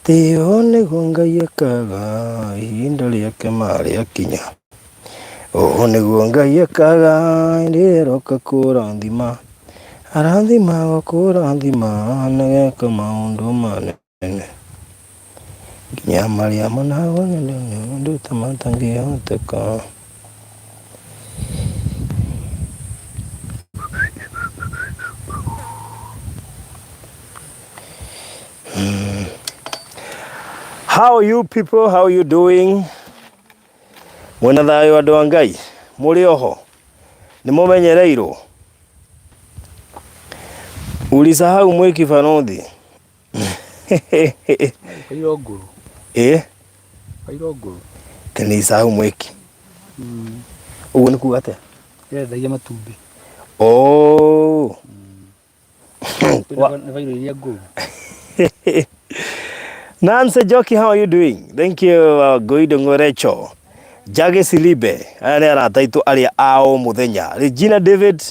Tĩo nĩguo Ngai ekaga ihinda rĩake marĩakinya. Ũũ nĩguo Ngai ekaga rĩrĩa eroka kũrathima. Arathimaga kũrathima nageka maũndũ manene. Nginya marĩa manene ũndũ ta matangĩhoteka. How are you people? How are you doing? Mwena thayo andũ a Ngai, mũrĩ oho? Nĩ mũmenyereirwo? Ulisahau mweki Banothi? Kairo nguru. Kairo nguru. Kanisahau mweki. Ũguo nĩ kuuga atĩa? Yendagia matumbĩ. Oh. Nĩ vairo iria nguru. Nancy Joki, how are you doing? Thank you, Goido Ngorecho. Jage Silibe, aya nĩ arata aitũ arĩa ao mũthenya. Regina David,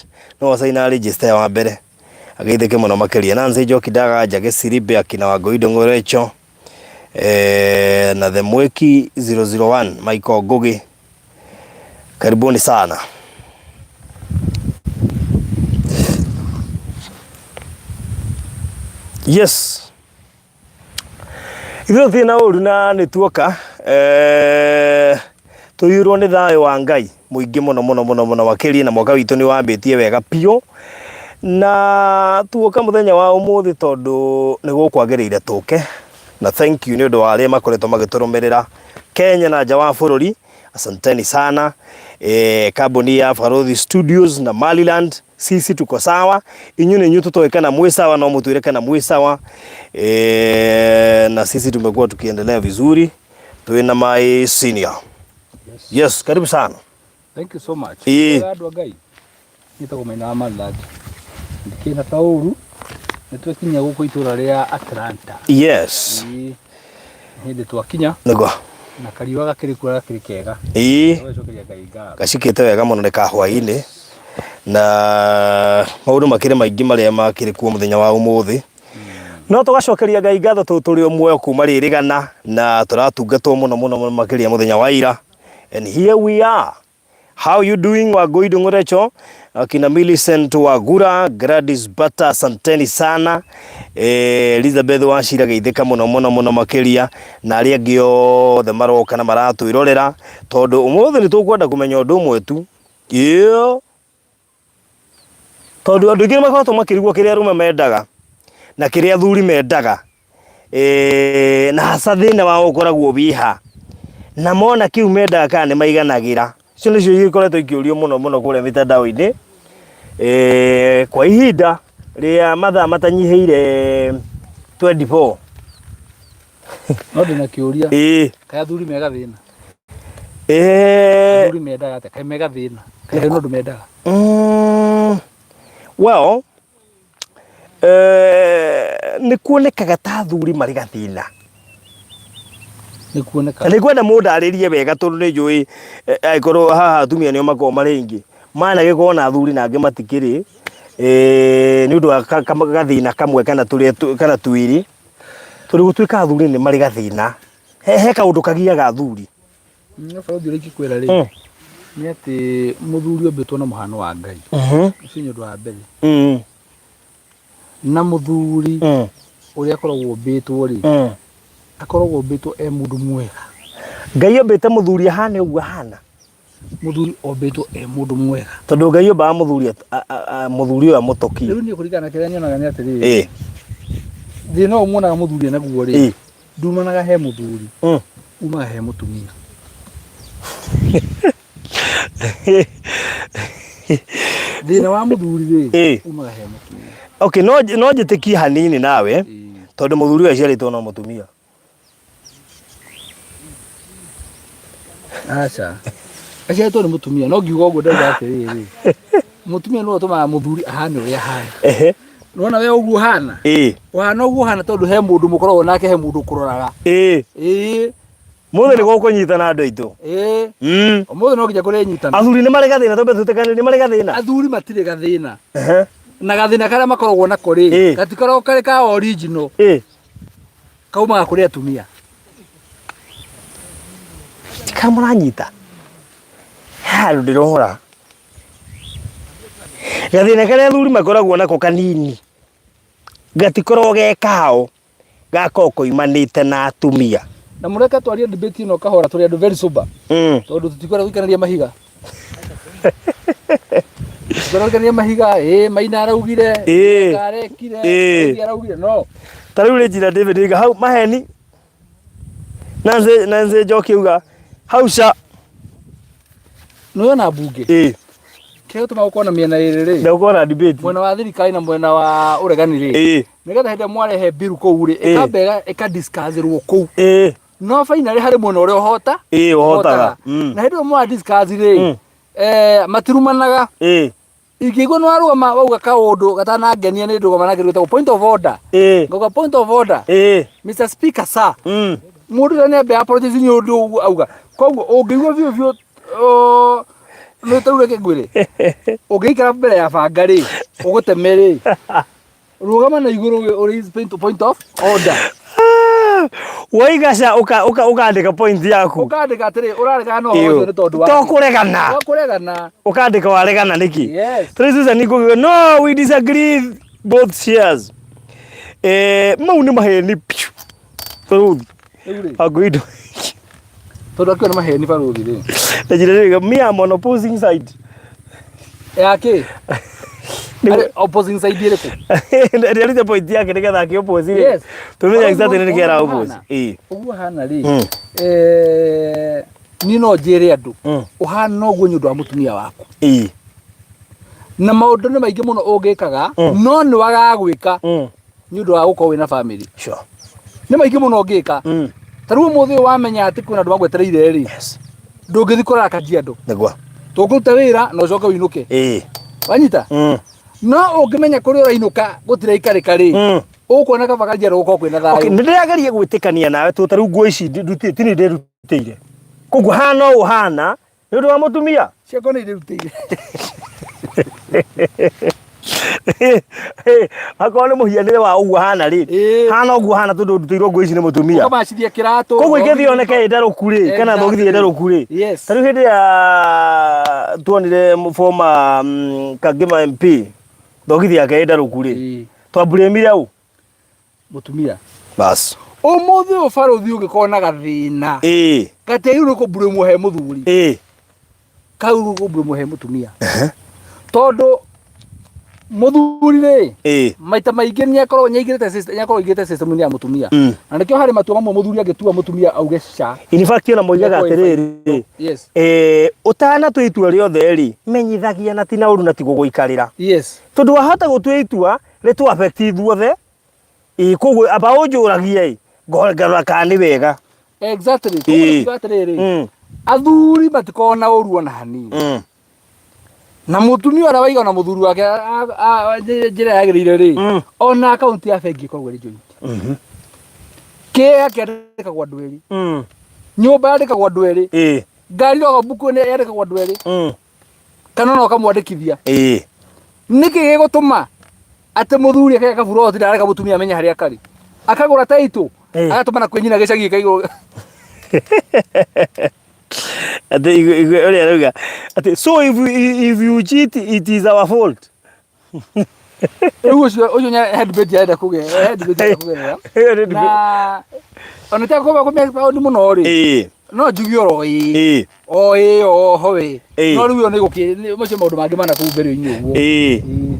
no wacaina register wa mbere. Ageithĩke mũno makĩria. Nancy Joki Daga, Jage Silibe, akina wa Goido Ngorecho. Na the Mweki 001, Michael Gogi. Karibuni sana. Yes. Ithuĩ thĩna ũru na nĩ tuoka tũiyũrwo nĩ thayũ wa Ngai mũingĩ mũno makĩria, na mwaka witũ nĩ wambĩtie wega piũ, na tuoka mũthenya wa ũmũthĩ tondũ nĩ gũkwagĩrĩire tũke, na thank you nĩ ũndũ wa arĩa makoretwo magĩtũrũmĩrĩra Kenya na nja wa bũrũri. Asanteni sana. Kambuni ya Farodhi Studios na Maliland, sisi tuko sawa. Inyu ni tutowekana mwe sawa na mtuwele kana mwe sawa. Na sisi tumekuwa tukiendelea vizuri. Tuwe na my senior. Yes, karibu sana. Thank you so much. Adwa Ngai. Nitako maina Maliland. Ndikina tauru. Nitwekinya guko itura ria Atlanta. Yes. Hindi twakinya. Nego. Na kariwa gakiri kura gakiri kega. Gacikite wega mũno nĩ kahwainĩ, na maũndũ makĩrĩ maingĩ marĩa makĩrĩ kuo mũthenya wa ũmũthĩ. No tũgacokeria Ngai ngatho tũrĩ muoyo kuma rĩrĩgana, na tũratungatwo mũno makĩria mũthenya wa ira. And here we are. How you doing wa Goido Ngorecho? Akina Millicent Wagura, Gladys Bata, asanteni sana. Elizabeth Wachira geithĩka mũno makĩria, na arĩa angĩ othe maroka na maratwĩrorera, tondũ ũmũthĩ nĩ tũkwenda kũmenya ũndũ ũmwe tu. Tondũ andũ aingĩ makoretwo makĩrigwo kĩrĩa arũme mendaga na kĩrĩa athuri mendaga, na hasa thĩna wao ũkoragwo wĩha, na mona kĩu mendaga kana nĩ maiganagĩra. Icio nĩcio ikoretwo ikĩũrio mũno kũrĩa mitandao-inĩ kwa ihinda rĩa mathaa matanyihĩire 24. No ndĩna kĩũria. Kaĩ athuri mega thĩna? Athuri mendaga atĩa? Kaĩ mega thĩna? Kaĩ no ndũmendaga? Well, nĩ kuonekaga ta athuri marĩ gathĩna. Nĩ kwenda mũndũ arĩrie wega, tondũ nĩ njũĩ angĩkorwo haha atumia nĩo makoragwo marĩ aingĩ, managĩkorwo na athuri na angĩ matikĩrĩ, nĩ ũndũ wa gathĩna kamwe kana twĩrĩ, tondũ gũtuĩka athuri nĩ marĩ gathĩna, he kaũndũ kagiaga athuri. Farodhi ũrĩa ingĩkwĩra rĩ, nĩ atĩ mũthuri ombĩtwo na mũhano wa Ngai. Ũcio nĩ ũndũ wa mbere. Na mũthuri ũrĩa akoragwo ombĩtwo rĩ, akoragwo ombĩtwo mũndũ mwega. Ngai ombĩte mũthuri ahane ũguo ahana. Mũthuri ombĩtwo mũndũ mwega. Tondũ Ngai ombaga mũthuri ũyũ amũtokie. Rĩu niĩ kũringana na kĩrĩa nyonaga nĩ atĩrĩrĩ, thĩna ũyũ muonaga mũthuri enaguo rĩ, ndumanaga he mũthuri, umaga he mũtumia. Thĩna wa mũthuri rĩ, umaga he mũtumia. Okay, no njĩtĩkie hanini nawe, tondũ mũthuri ũyũ aciarĩtwo na mũtumia. Aca. Aciarĩtwo nĩ mũtumia, no ngiuga ũguo ndauga atĩrĩrĩ. Mũtumia nĩwe ũtũmaga mũthuri ahane ũrĩa ahana. Nĩwona we ũguo hana? Ũhana ũguo hana tondũ he mũndũ mũkoragwo nake, he mũndũ ũkũroraga. Mũthĩ nĩ gũkũnyitana andũ aitũ. Ũmũthĩ no nginya kũrĩnyitana. Athuri nĩ marĩ gathĩna, tondũ twĩtĩkanĩire nĩ marĩ gathĩna. Athuri matirĩ gathĩna. Na gathĩna karĩa makoragwo nako rĩ, gatikoragwo karĩ ka original. Kauma kuri atumia. Tikamuranyita. Haru ndirohora. Gathina karia athuri makoragwo nako kanini. Gatikorwo ge kao. Gakoko imanite na atumia. Na mureka twaria debate ino kahora turi andu very sober. Tondu tutikora guikanaria mahiga. Tutikora mahiga, Maina araugire, Karekire, araugire no. Tariu njira David iga hau maheni. Nanze joke uga hausa. No na bunge. Kio tumaukona miena iri. Ndio ukona debate. Mwena wa thirikari na mwena wa uregani ri. Nigetha hende mwarehe biru kou ri, ikambega ikadiscussirwo kou. No finally hari mwena uri ohota. Ohotaga. Na hende mwa discuss ri. Matirumanaga. Ikigo no arugama wauga kaundu gatanangenia ni ndugama na kirwita point of order. Ngoga point of order. Mr Speaker sir. Mundu ne be apologize ni undu auga. Koguo ungigwa vio no taure ke gwire. Ugeikara mbere ya banga ri, ugutemeri. Rugama na iguru uri point of order. Waigaca ukandika point yaku. Ukandika atiri urarega no hoyo ni tondu wa. Tokuregana. Tokuregana. Ukandika waregana niki. Yes. Teresa niko no we disagree both shares. Mau ni maheni. Faruthi. Aguido. Tondu akio ni maheni Faruthi ri. Najira me am on opposing side. Yake. Opposing side ire ku. Ndio ile point yake nigetha aki oppose. Yes. Tumenya exactly ni kera oppose. Uguo hana ri. Ni no njire andu. Uhana uguo nyundu wa mutumia waku. Na maundu ni maingi muno ungikaga no ni wagagwika nyundu wa gukorwo wina family. Sure. Ni maingi muno ungika. Taru muthi wamenya ati kuna andu magwetereire ri. Ndungithi kuraka jiandu. Negwa. Tukuruta wira no coka winuke. Wanyita? No ungimenya kuri urainuka gutire ikarika ri. Ukuona kabaga jiandu gukorwo kwina thayu. Okay, ndirageria gwitikania nawe taru nguo ici tini ndirutire. Koguo hana uhana ni undu wa mutumia. Ciako ni ndirutire. Akona ni muhianire wa uguo hana ri. Hana uguo hana tondu ndutirwo nguo ici ni mutumia. Kama cithia kiratu. Koguo igithioneke ndaruku ri kana thogithi ndaruku ri. Taru hindi ya tuonire former Kagima MP thogithi yake ndaruku ri. Twamburemire au mutumia. Bas. Umuthi Faruthi ugikona gathina. Gateiru no kubure muhe muthuri. Kauru kubure muhe mutumia. Tondu muthuri ri maita maingi ni akorwo nyaigirite system nyakorwo igirite system ni ya mutumia. Na nikio hari matua mamwe muthuri agitua mutumia auge cha. In fact na moigaga atiriri. Yes. Utana tu itua riothe ri menyithagia na tina uru na tiguguikarira. Yes. Tondu wahota gutua itua ritu affect ithuothe. Koguo aba unjuragia ngorora kani wega. Exactly. Koguo atiriri. Athuri matikona uruo na hanini. Na mutumia ara waiga na muthuri wake njira yagirire ri ona account ya bengi korwo ri joint. Ke akandika kwa ndweri. Nyumba yandika kwa ndweri. Ngari ro buku ne yandika kwa ndweri. Kana no kamwandikithia. Niki gigutuma ate muthuri ake kaburo ati ndareka mutumia amenya hari akari. Akagura taito. Agatuma na kwenyina gicagi kaigo. So if you cheat, it is our fault. Uyo nya headbed ya kuge, headbed ya kuge. Na oneta ko ba ni muno ri. No jugioro howe. No riu ni guki macio maundu mangi mana ku mbere-ini uguo.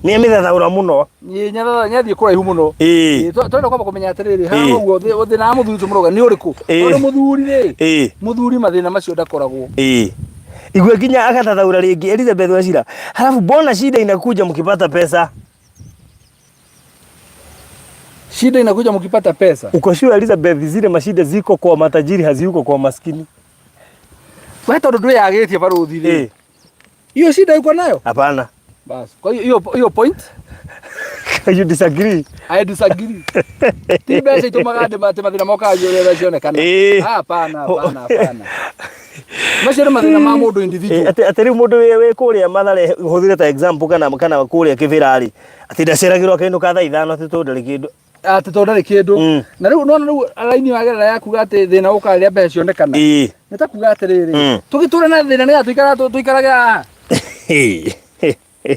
Ni amithathaura muno. Ni nyathie kuraihu muno. Twenda kwamba kumenya atiriri ha uguo thina muthuri tumuroga ni uriku. Ori muthuri ri. Muthuri mathina macio ndakoragwo. Igwe kinya akathathaura ringi Elizabeth Wachira. Halafu bona shida inakuja mkipata pesa. Shida inakuja mkipata pesa. Uko sure Elizabeth zile mashida ziko kwa matajiri haziuko kwa maskini? Wewe ndo ndio yagetie Faruthi ri. Hiyo shida uko nayo? Hapana. Bas. Kwa hiyo point? You disagree? I disagree. Tibe sasa itomaga mathina moka yore cionekana. Hapana. Macio mathina ma mundu individual. Ati riu mundu we kuria mathare huthire ta example kana kuria kibirari. Ati ndaceragirwo kindu ka thaa 5 ati tu ndari kindu. ati to ndari kindu na riu no riu raini wagerera yakuga ati thina ukaria mbeca cionekana ni ta kuga atiriri tugitura na thina ni atuikara tuikaraga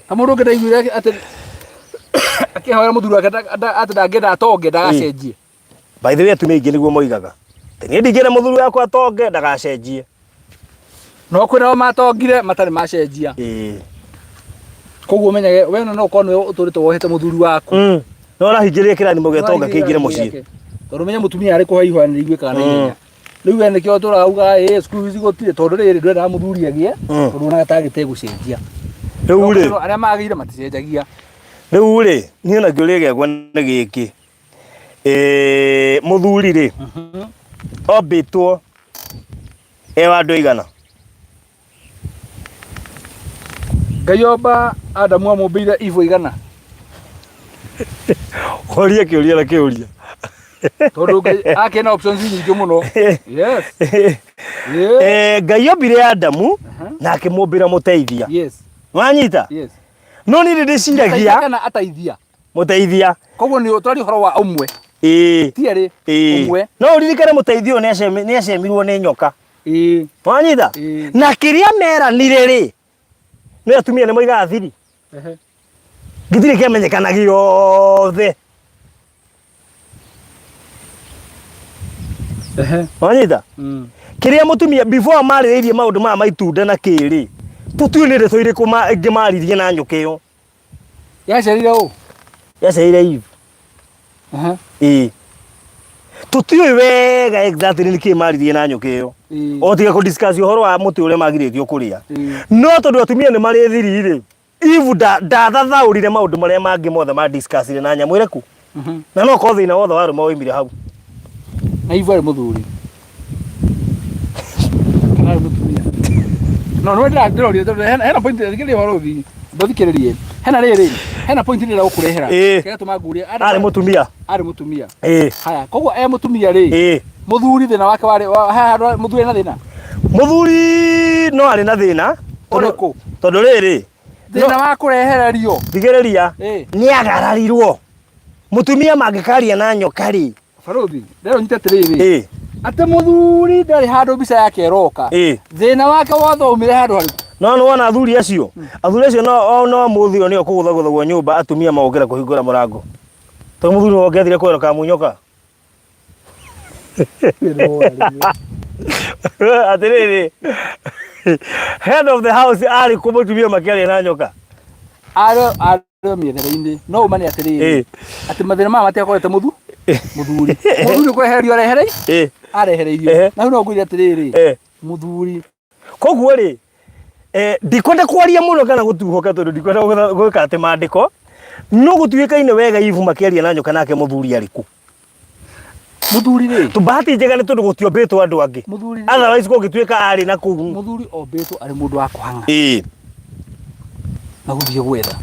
amundu ngedaiguire ati akihoera muthuri wake ati ndangenda atonge ndagacenjie. By the way atumia ingi niguo moigaga ni ndigire muthuri wakwa atonge ndagacenjie no kwina matongire matari macenjia koguo menyage we no ko no uturite wohete muthuri waku no rahingirie kiranimo getonga kingire mucii tondu menya mutumia ari kuhaiha ni igwe kana ihenya riu ene kio turauga school ici gutire tondu riri ndwenda muthuri agie tondu na gatagite gucenjia riu ri aria magire maticenjagia riu ri ni ona ngiuria giakwa ni giki muthuri ri obitwo ewa andu igana Ngayomba Adamu amũmbĩire Ivo igana horia kiuria na kiuria tondu akena options nyingĩ mũno. Yes Ngai ombire Adamu na akĩmũmbĩra mũteithia. Yes Wanyita yes no ni ndĩciragia kana ateithia mũteithia koguo ni twari horo wa ũmwe tiari ũmwe no uririkane mũteithia ũyũ nĩ acemirwo nĩ nyoka wanyita na kĩrĩa meranire rĩ ni atumia ni moigaga thiri githiri kiamenyekana giothe wanyita kiria mutumia before mariririe maundu ma maitunda na kiri tutuinire toire kuma ngimaririe na nyuke yo yacerire u yacerire Eve tutui wega exactly ni kimaririe na nyuke yo o tiga ku discuss uhoro wa muti ure magiritio kuria no tondu atumia ni mari thiri ri Eve ndathathaurire maundu maria mangi mothe ma discuss na nyamwire ku na no ko thina wothe waru mawoimire hau na Eve ari muthuri kana mutumia no ndĩroria tondu hena point ngiri horo thi ndũthikĩrĩrie hena point ndĩra gũkũrehera kĩrĩa tũmanguria ari mutumia haya koguo mutumia ri muthuri thina wake wari haha muthuri na thina muthuri no ari na thina tondu riri thina wa kurehererio thigiriria ni agararirwo mutumia mangikaria na nyoka ri baruthi ndero nyita tiriri ate muthuri ndari handu mbica yake eroka thina wake wothe umire handu hariku no wona athuri acio no muthio nio kuguthaguthagwo nyumba atumia maongera kuhingura murango to muthuri wongethire kweroka munyoka atiriri head of the house ari kumutumia makiaria na nyoka aro miethere-ini no umane atiriri ati mathina mama matiakorete muthuri kweherio arehereirio na no ngwire atiriri muthuri koguo ri ndikwenda kwaria muno kana gutuhoka tondu ndikwenda gwika ati mandiko no gutuikaine wega Ivu makiaria na nyoka nake muthuri ariku muthuri ri tubahati njega ni tondu gutiombitwo andu angi otherwise ko gituika ari na ku muthuri ombitwo ari mundu wa kuhanga na guthie gwetha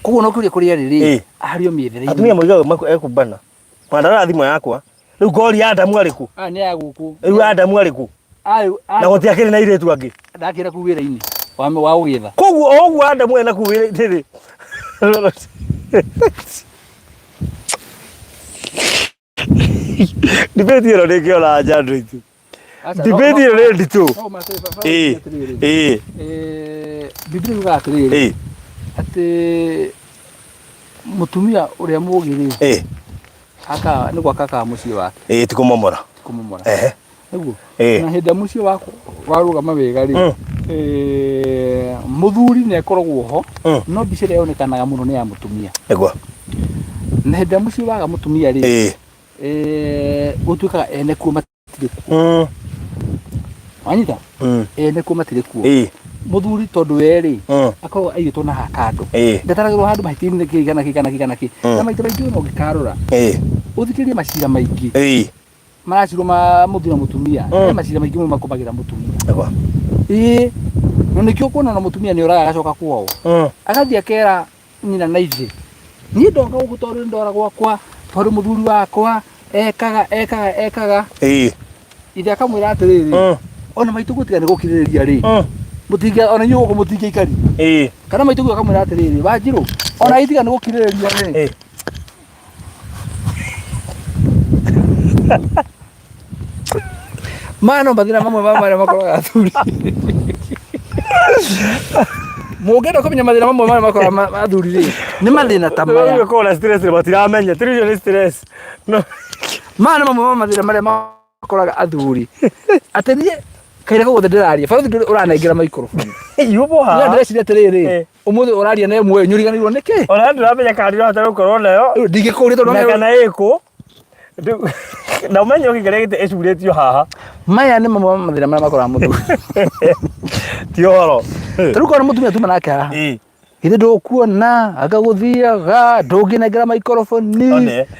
koguo no kuria kuria riri ario miethere-ini atumia moigaga ekubana mandara thimo yakwa riu ngori Adamu ariku ni ya guku riu Adamu ariku na gutiakiri na iretu angi ndakira ku wira-ini wa ugitha koguo oguo Adamu ena ku wira-ini debate ĩno ndĩngĩona njandũ itu debate ĩno nĩ nditũ Biblia yuga atiriri ati mutumia uria mugiri aka niguo akaka mucii wake ti kumomora niguo na hinda mucii wako warugama wega ri muthuri ni akoragwo ho no mbica ĩrĩa yonekanaga muno ni ya mutumia niguo na hinda mucii waga mutumia ri gutuikaga ene kuo matire kuo wanyita ene kuo matire kuo muthuri tondu weri akoragwo aigĩtwo na hakando ndataragĩrwo handũ mahĩtia-inĩ kĩgana na maita maingĩ no ngĩkarora ũthikĩrĩrie macira maingĩ maracirwo ma muthuri na mutumia macira maingĩ mũno makomagĩra mutumia no nĩkĩo kuona na mutumia nĩ oraga agacoka kwao agathiĩ akera nyina na ithe niĩ ndoka gũkũ tondũ ndora gwakwa tondũ muthuri wakwa ekaga ithe akamwĩra atĩrĩrĩ ona maitũ gũtiga nĩ gũkirĩrĩria rĩ mutinga ona nyugo mutinga ikari kana maitũ akamwĩra atĩrĩrĩ Wanjirũ ona itiga nĩ gũkirĩrĩria rĩ Mano mathina mamwe mama makoraga athuri. Mugenda kumenya mathina mamwe mama makoraga athuri ri. Ni mathina ta maya. Ndio kwa stress batiramenya, trio ni stress. No. Mano mamwe mathina maria makoraga athuri. Atenie kaira ko ndiraria. Fa uranengera microphone. Yubo ha. Ni ndĩreciria atĩrĩrĩ ũmũthĩ ũraria na ĩmwe nyũriganĩirwo nĩkĩ? Ona ndiramenya kana ndĩrahota gũkorwo nayo. Ndingĩkũria tondũ na kana ĩkũ. Na ũmenye ũkĩgeria gĩtĩ ĩcurĩtio haha. Maya nĩ mamwe mathĩna marĩa makoraga mũthuri. Ti ũhoro. Tarĩu korwo nĩ mũtumia tuma nake haha. Githĩ ndũkuona akagũthiaga ndũngĩnengera microphone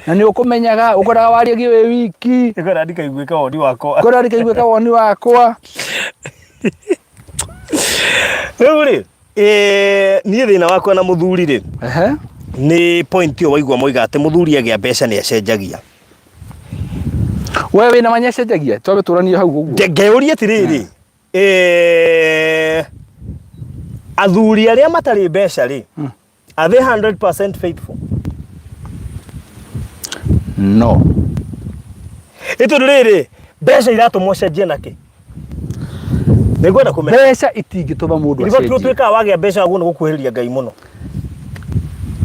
na nĩ ũkũmenyaga ũkoraga waria gĩ wiki. Ngora ndikaiguĩka woni wakwa. Ngora ndikaiguĩka woni wakwa. Rĩu rĩ niĩ thĩna wakwa na mũthuri rĩ nĩ point ĩyo waigua moiga atĩ mũthuri agĩa mbeca nĩ acenjagia. Wewe wĩna manya acenjagia twambe tũranie hau ũguo. Ngeyũria atĩrĩrĩ athuri arĩa matarĩ mbeca rĩ are they 100% faithful? No. Ĩtondũ rĩrĩ mbeca iratũmwo cenjie nakĩ? Nĩngwenda kũmenya. Mbeca itingĩtũma mũndũ acenjie. Nĩguo twĩkaga wagĩa mbeca guo nĩ gũkuhĩrĩria Ngai mũno.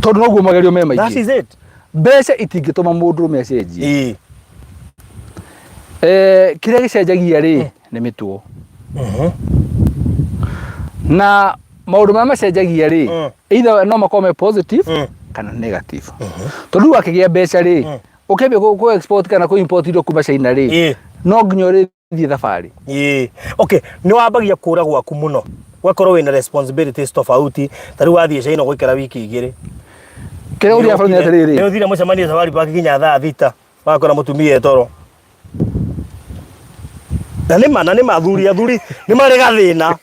Tondũ noguo magerio me maingĩ. That is it. Mbeca itingĩtũma mũndũ ũrũme acenjie. Kĩrĩa gĩcenjagia rĩ nĩ mĩtugo. Na maũndũ marĩa macenjagia rĩ either no makorwo me positive kana negative. Tondũ wakĩgĩa mbeca rĩ ũkĩambia kũ export kana kũ import indo kuma China rĩ no nginya ũrĩthiĩ thabarĩ. Okay, nĩ wambagia kũra gwaku mũno. Wakorwo wĩna responsibilities tofauti. Ta rĩu wathiĩ China gũikara wiki igĩrĩ. Kĩrĩa ũrĩa bũrũri atĩrĩrĩ. Nĩ ũthire mũcemanio Safari Park nginya thaa thita. Wakora mũtumia etoro. Na nĩ mathuri nĩ marĩ gathĩna.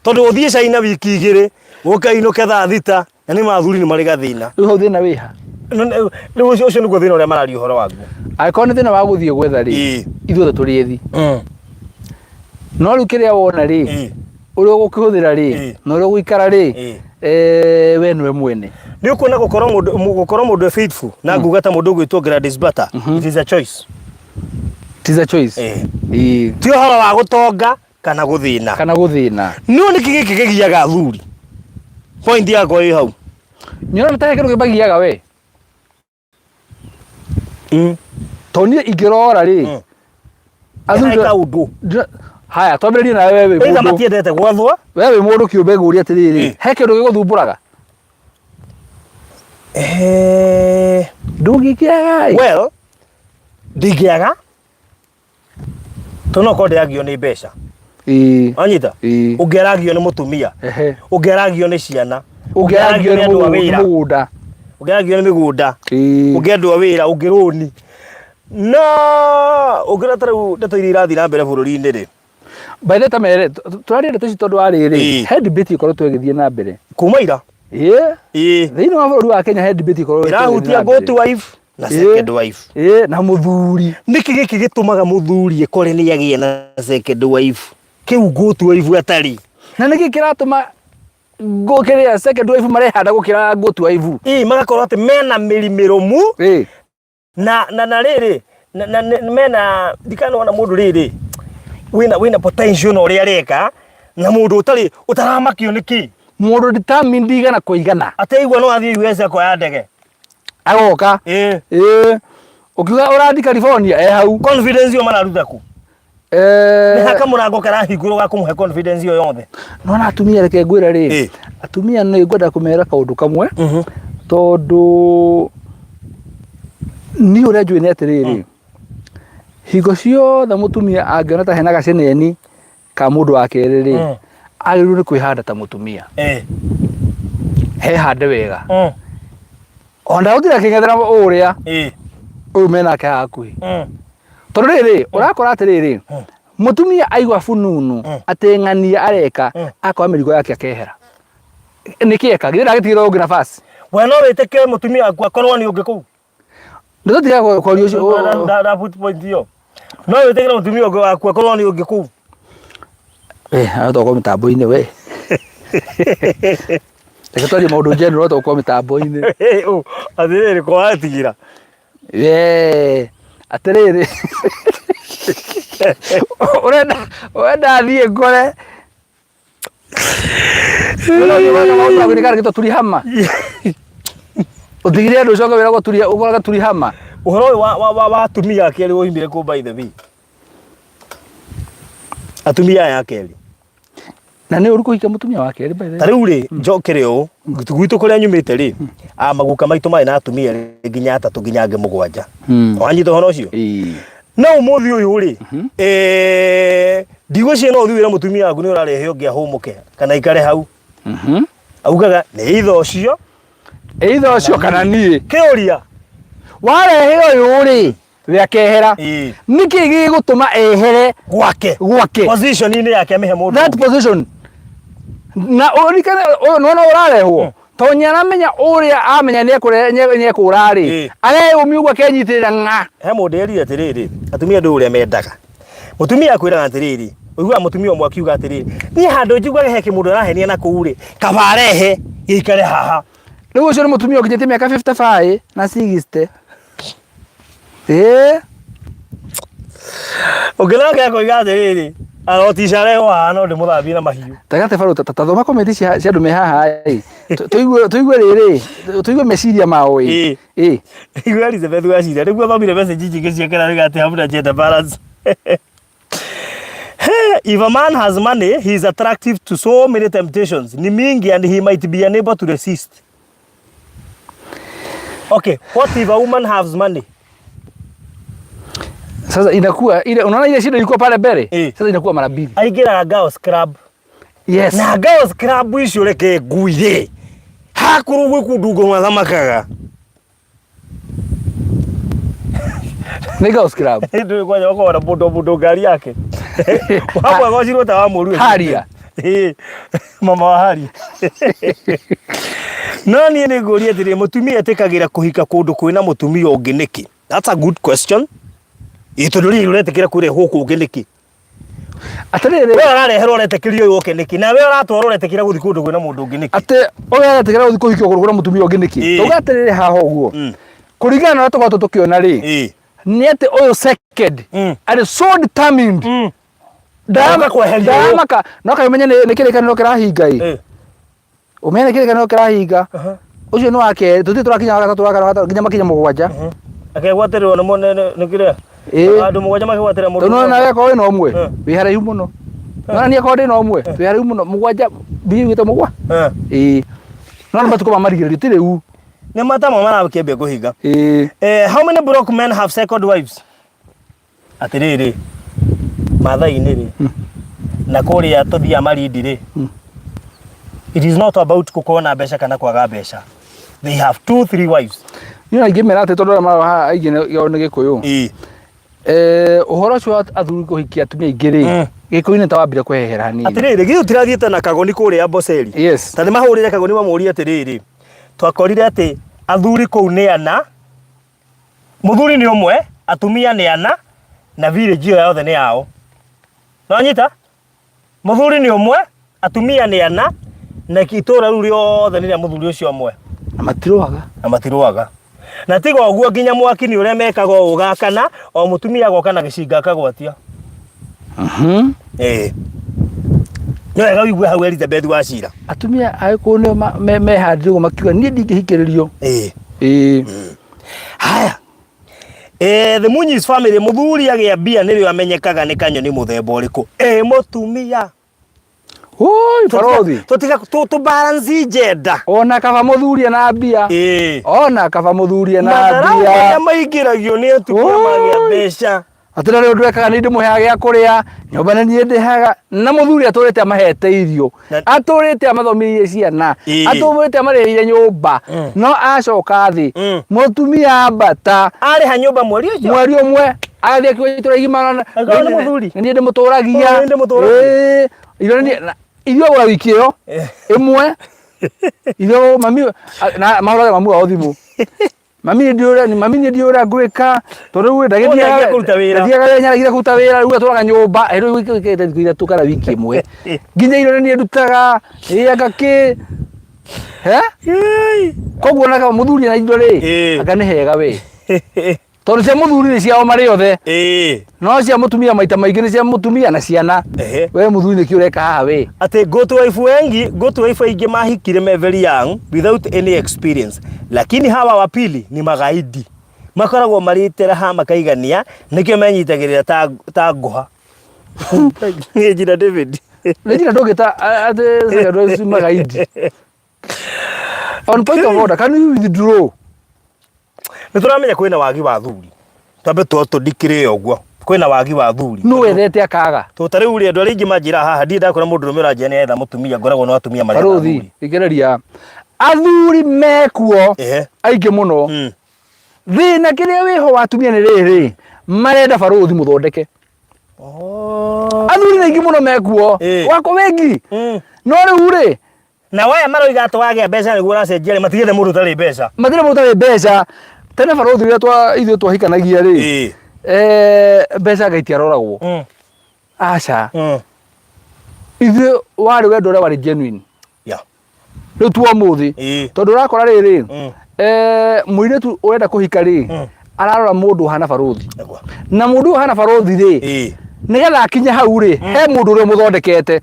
Tondũ ũthiĩ China wiki igĩrĩ ũkainũke thaa thita na nĩ mathuri nĩ marĩ gathĩna. Rĩu hau thĩna wĩha. Rĩu ũcio nĩguo thĩna ũrĩa mararia ũhoro waguo. Angĩkorwo nĩ thĩna wa gũthiĩ gwetha rĩ ithuothe tũrĩ ethi. No rĩu kĩrĩa wona rĩ ũrĩa ũgũkĩhũthĩra rĩ na ũrĩa ũgũikara rĩ we nĩwe mwene. Nĩ ũkuona gũkorwo mũndũ faithful na nguga ta mũndũ ũgwĩtwo Gladys Bata. It is a choice. It is a choice. Ti ũhoro wa gũtonga kana gũthĩna. No nĩkĩ gĩkĩ gĩgiaga athuri? Point yakwa ĩ hau. Nyona ta kĩndũ kĩbagiaga we. Toni ingĩrora rĩ athuri kaũndũ. Haya twambĩrĩrie na wewe mũndũ. Ĩga matiendete gwathwo. Wewe mũndũ kĩũmbe ngũria atĩrĩrĩ he kĩndũ gĩgũthumbũraga? Ndũngĩkĩaga. Well, ndingĩaga. Tondũ no korwo ndĩragio nĩ mbeca. Anyita. Ũngĩaragio nĩ mũtumia. Ũngĩaragio nĩ ciana. Ũngĩaragio nĩ mũgũnda. Ũngĩaragio nĩ mĩgũnda. Ũngĩendwo wĩra ũngĩrũni. No ũngĩra tarĩu ndeto iria irathiĩ na mbere bũrũri-inĩ rĩ. By the time tũraria ndeto ici tondũ wa rĩrĩ he debate ikorwo twĩgĩthiĩ na mbere. Kuma ira. Thĩinĩ wa bũrũri wa Kenya he debate ikorwo irahutia goat wife na second wife. Na mũthuri. Nĩkĩ gĩkĩ gĩtũmaga mũthuri ekore nĩ agĩe na second wife? Kĩu goat wife atarĩ. Na nĩkĩ kĩratũma gũkĩrĩa second wife marehanda gũkĩra goat wife? Magakorwo atĩ mena mĩrimĩrũmu. Na rĩrĩ mena ndikanona mũndũ rĩrĩ wĩna potential na ũrĩa areka na mũndũ ũtaramakio nĩkĩ? Mũndũ determined igana kwa igana. Ateigua no athiĩ US akoya ndege. Agoka. Ukiuga ũrathi California hau. Confidence yo mararuta ku. Nĩ haka mũrango karahingũrwo ga kũmũhe confidence yo yothe. No na atumia reke ngwĩra rĩ. Atumia nĩ ngwenda kũmera kaũndũ kamwe. Tondũ ni ũrĩa njũĩ nĩ atĩrĩrĩ. Hingo ciothe mũtumia angĩona ta hena gaceneni ka mũndũ wa kerĩ rĩ agĩrĩirwo nĩ kwĩhanda ta mũtumia. Hehande wega. Onda ũtira kĩng'ethera ũrĩa ũyũ menake hakuhĩ. Tondũ rĩrĩ ũrakora atĩrĩrĩ mũtumia aigua fununu atĩ ng'ania areka akoya mĩrigo yake akehera. Nĩkĩ eka? Githĩ ndagĩtigĩra ũngĩ nafasi? We no wĩtĩkĩre mũtumia waku akorwo nĩ ũngĩ kũu? Ndĩretiga kwaria ũcio. Da put point yo. No wĩtĩkĩre mũtumia waku akorwo nĩ ũngĩ kũu? Atoko mĩtambo-inĩ we. Reke twarie maũndũ general atoko mĩtambo-inĩ. Atĩrĩrĩ kwa atigĩra. atiriri urenda thiĩ ngore turi hama uthigire andu coka wira turi ukoraga turi hama uhoro wa atumia akeri uhimbire ku by the way atumia ya akeri na nĩ ũrĩkũ hika mũtumia wa kerĩ by the way tariu ri njokere ũũ gwitu kuria nyumite ri maguka maitu mai na atumia nginya 3 nginya 7 wanyita hono cio no umuthi uyu ri ndigũcie no ũthiĩ wĩra mũtumia waku nĩ ũrarehe ũngĩ ahũmũke kana ikare hau augaga nĩ itha ũcio kana niĩ kĩũria warehe ũyũ ri we akehera niki gĩgũtũma ehere gwake position ini yake amehe mũndũ that position na ũrikane ũyũ nona ũrarehwo to nyaramenya ũrĩa amenya nĩ ekũra ri areyũmia ũguo akenyitĩrĩra ng'a he mũndũ erire atĩrĩrĩ atumia ndũ ũrĩa mendaga mũtumia akwĩraga atĩrĩrĩ ũiguaga mũtumia ũmwe akiuga atĩrĩrĩ niĩ handũ njiguaga he kĩmũndũ arahenia na kũu ĩ kaba arehe gĩikare haha rĩu ũcio nĩ mũtumia ũkinyĩtie mĩaka 55 na 60 ũngĩnake akoiga atĩrĩrĩ arotica areho haha no ndĩmũthambie na mahiũ tagate Faru tathoma komenti cia andũ me haha tũigue rĩrĩ tũigue meciria mao igua Elizabeth waciria nĩguo thomire message nyingĩ ciakera rĩgatĩ hamna gender balance. If a man has money, he is attractive to so many temptations. Ni mingi and he might be unable to resist. Okay, what if a woman has money? Sasa inakuwa ile unaona ile shida ilikuwa pale mbele. Sasa inakuwa mara mbili. Aigira ngao scrub. Yes. Na ngao scrub icio reke nguire. Hakurugwe kundugo mathamakaga. Ni ngao scrub. Ndio kwa wako bodo gari yake. Wapo agocirwo ta wa mũru. Haria. Mama wa Haria. No niĩ nĩ ngũria atĩrĩ mũtumia etĩkagĩra kũhika kũndũ kwĩna mũtumia ũngĩ nĩkĩ? That's a good question. Ĩtũndũ rĩrĩ ũretĩkĩra kũrehwo kũngĩ nĩkĩ? Atĩrĩrĩ we arareherwo ũretĩkĩrio ũyũ ũke nĩkĩ? Na we ũratwarwo ũretĩkĩra gũthiĩ kũndũ kwĩna mũndũ ũngĩ nĩkĩ? Atĩ ũyũ aretĩkĩra gũthiĩ kũhikio kũndũ kwĩna mũtumia ũngĩ nĩkĩ? Tuga atĩrĩrĩ haha ũguo. Kũringana na tũgoto tũkĩona rĩ. Nĩ atĩ ũyũ second arĩ so determined. Ndamaka no kamenya nĩ kĩrĩkanĩro kĩrahinga ĩ. Ũmenya kĩrĩkanĩro kĩrahinga. Ũcio nĩ wake tũthiĩ tũrakinya gatatũ waka nginya makinya mũgwanja. Akegwatĩrĩrwo nĩ kĩrĩa? Andũ mũgwanja makĩgwatĩra mũndũ. No na weka wĩna ũmwe wĩ haraihu mũno. Na niĩ korwo ndĩna ũmwe wĩ haraihu mũno mũgwanja biugĩte mũgwa. No nĩ matukũ mamarigĩrĩrio ti rĩu. Nĩ matamo marakĩambia kũhinga. How many broke men have second wives? Atĩrĩrĩ Maathai-inĩ rĩ na kũrĩa tũthia marindi rĩ. It is not about gũkorwo na mbeca kana kwaga mbeca. They have 2-3 wives. Niĩ aingĩ mera atĩ tondũ arĩa aingĩ nĩ Gĩkũyũ. Ũhoro ũcio athuri kũhikia atumia aingĩ rĩ Gĩkũyũ-inĩ ta wambire kwehera hanini. Atĩrĩrĩ githĩ tũtirathiĩte na kagoni kũrĩa Amboseli. Ta nĩ mahũrĩre kagoni mamũũria atĩrĩrĩ twakorire atĩ athuri kũu nĩ ana mũthuri nĩ ũmwe atumia nĩ ana na village ĩyo yothe nĩ yao. No nyita mũthuri nĩ ũmwe atumia nĩ ana na itũũra rĩu rĩothe nĩ rĩa mũthuri ũcio ũmwe na matirũaga na tiga ũguo nginya mwaki nĩ ũrĩa mekaga ũgakana o mũtumia agoka na gĩcinga akagwatia. No wega wĩigue hau Elizabeth wacira atumia agĩkũyũ nĩo mehandire makiuga niĩ ndingĩhikĩrĩrio. Haya the Munyis family mũthuri agĩambia nĩrĩo amenyekaga nĩ kanyoni mũthemba ũrĩkũ? Mũtumia. Barothi tũtiga balance gender. Ona kaba mũthuri na mbia. Ona kaba mũthuri na mbia. Na maingĩragio nĩ atumia magĩa mbeca. Atĩrĩ rĩu ndwekaga nĩ ndĩmũheaga gĩa kũrĩa nyũmba nĩ niĩ ndĩhaga na mũthuri atũrĩte amahete irio atũrĩte amathomirie ciana atũrĩte amarĩhire nyũmba no acoka thĩ mũtumia mbata arĩha nyũmba mweri ũmwe agathiĩ kwĩtũra igima na mũthuri niĩ ndĩmũtũragia irio gwa wiki ĩyo ĩmwe irio mami na mahũraga mamu wao thimũ mami nĩ ndiũra ngwĩka tondũ rĩu ndagĩthiaga nyaragire kũruta wĩra rĩu atũraga nyũmba rĩu wĩkĩte thikũ ithatũ kana wiki ĩmwe nginya irio nĩ ndutaga ĩanga kĩ koguo na mũthuri na indo rĩ anga nĩ hega we tondu cia muthuri ni ciao mari othe no cia mutumia maita maingi ni cia mutumia na ciana we muthuri ni kiureka haha we ati gotu wife aingi mahikire me very young without any experience, lakini hawa wa pili ni magaidi makoragwo maritera ha makaigania nikio menyitagirira ta nguha ni jina David ni jina ndogita ati secondary magaidi on point of order, can you withdraw? Nituramenya kwina wagi wa thuri tambe to dikire ogwo kwina wagi wa thuri no wethete akaga to tari uri andu aringi manjira haha ndi ndakora mundu rumira jene etha mutumia ngoragwo no atumia mari aruthi igereria athuri mekuo aingi muno thina kiria wiho watumia ni riri marenda baruthi muthondeke athuri aingi muno mekuo wako wengi no riu ri na waya maroiga atwage mbeca niguo racenjia matigire mundu tari mbeca tene baruthi ria ithuĩ twahikanagia ri mbeca ngaitia roragwo aca ithuĩ wari wendo ũrĩa wari genuine rĩu tu ũmũthĩ tondũ ũrakora rĩrĩ mũirĩtu ũrenda kũhika rĩ ararora mũndũ ũhana baruthi na mũndũ ũhana baruthi rĩ nĩgetha akinye hau rĩ he mũndũ ũrĩa mũthondekete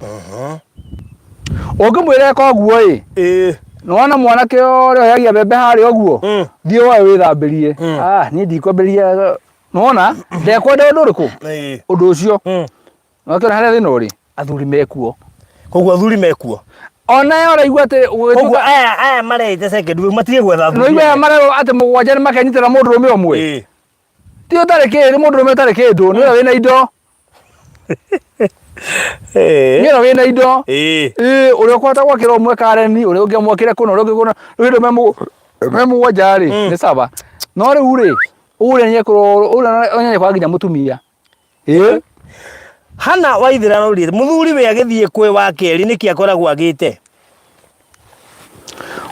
ũngĩmwĩra koguo ĩ nona mwanake ũrĩa ũheagia mbembe harĩa ũguo thiĩ wae wĩthambĩrie niĩ ndikwambĩrĩria nona ndekwenda ũndũ ũrĩkũ ũndũ ũcio nokĩona harĩa thĩna ũrĩ athuri mekuo koguo athuri mekuo ona ũraigua atĩ koguo aya marete second matige gwetha athuri ũraigua marero atĩ mũgwanja nĩmakenyitĩra mũndũrũme ũmwe ti ũtarĩ kĩndũ mũndũrũme ũtarĩ kĩndũ nĩ ũrĩa wĩna indo nĩũrĩa wĩna indo ũrĩa ũkũhota gwakĩra ũmwe Kareni ũrĩa ũngĩ amwakĩre kũna ũrĩa ũngĩ kũna rĩu me mũgwanja rĩ nĩ saba no rĩu rĩ ũrĩa nĩekũrwo nginya mũtumia hana Waithĩra no rĩ muthuri we agĩthiĩ kwĩ wa keri nĩkĩ akoragwo agĩte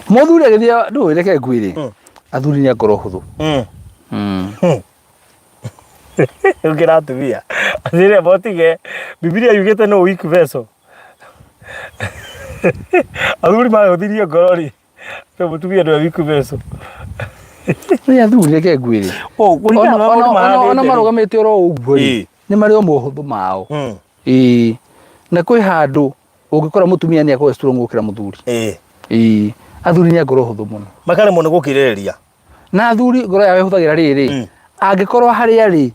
muthuri agĩthiĩ ndũĩ reke ngwĩre athuri nĩ ngoro hũthũ ukira atumia athire botige Biblia yugite no weak vessel athuri mahũthirie ngoro rĩ to mutumia ndo weak vessel ni athuri reke ngwĩre ona marugamĩte oro ũguo nĩ marĩ o mohũthũ mao na kwĩ handũ ũngĩkora mũtumia nĩ akorwo strong gũkĩra mũthuri athuri nĩ ngoro hũthũ mũno makaremwo nĩ gũkirĩrĩria na athuri ngoro yao ĩhũthagĩra rĩrĩ angĩkorwo harĩa rĩ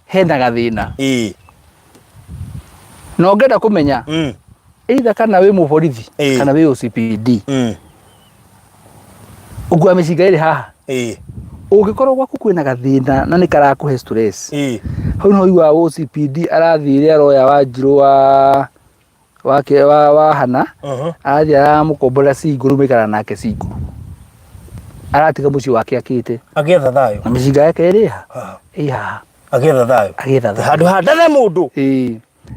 hena gathĩna no ngenda kũmenya either kana wĩ mũborithi kana wĩ OCPD ũguo mĩcinga ĩrĩ haha ũngĩkorwo gwaku kwĩna gathĩna na nĩ karakũhe stress hau no wa OCPD arathire aroya Wanjirũ wa hana arathiĩ aramũkomborera Singo rĩu maikara nake Singo aratiga mũciĩ wake akĩte agĩetha thayũ na mĩcinga yake ĩrĩ haha haha agĩetha thayũ handũ handathe mũndũ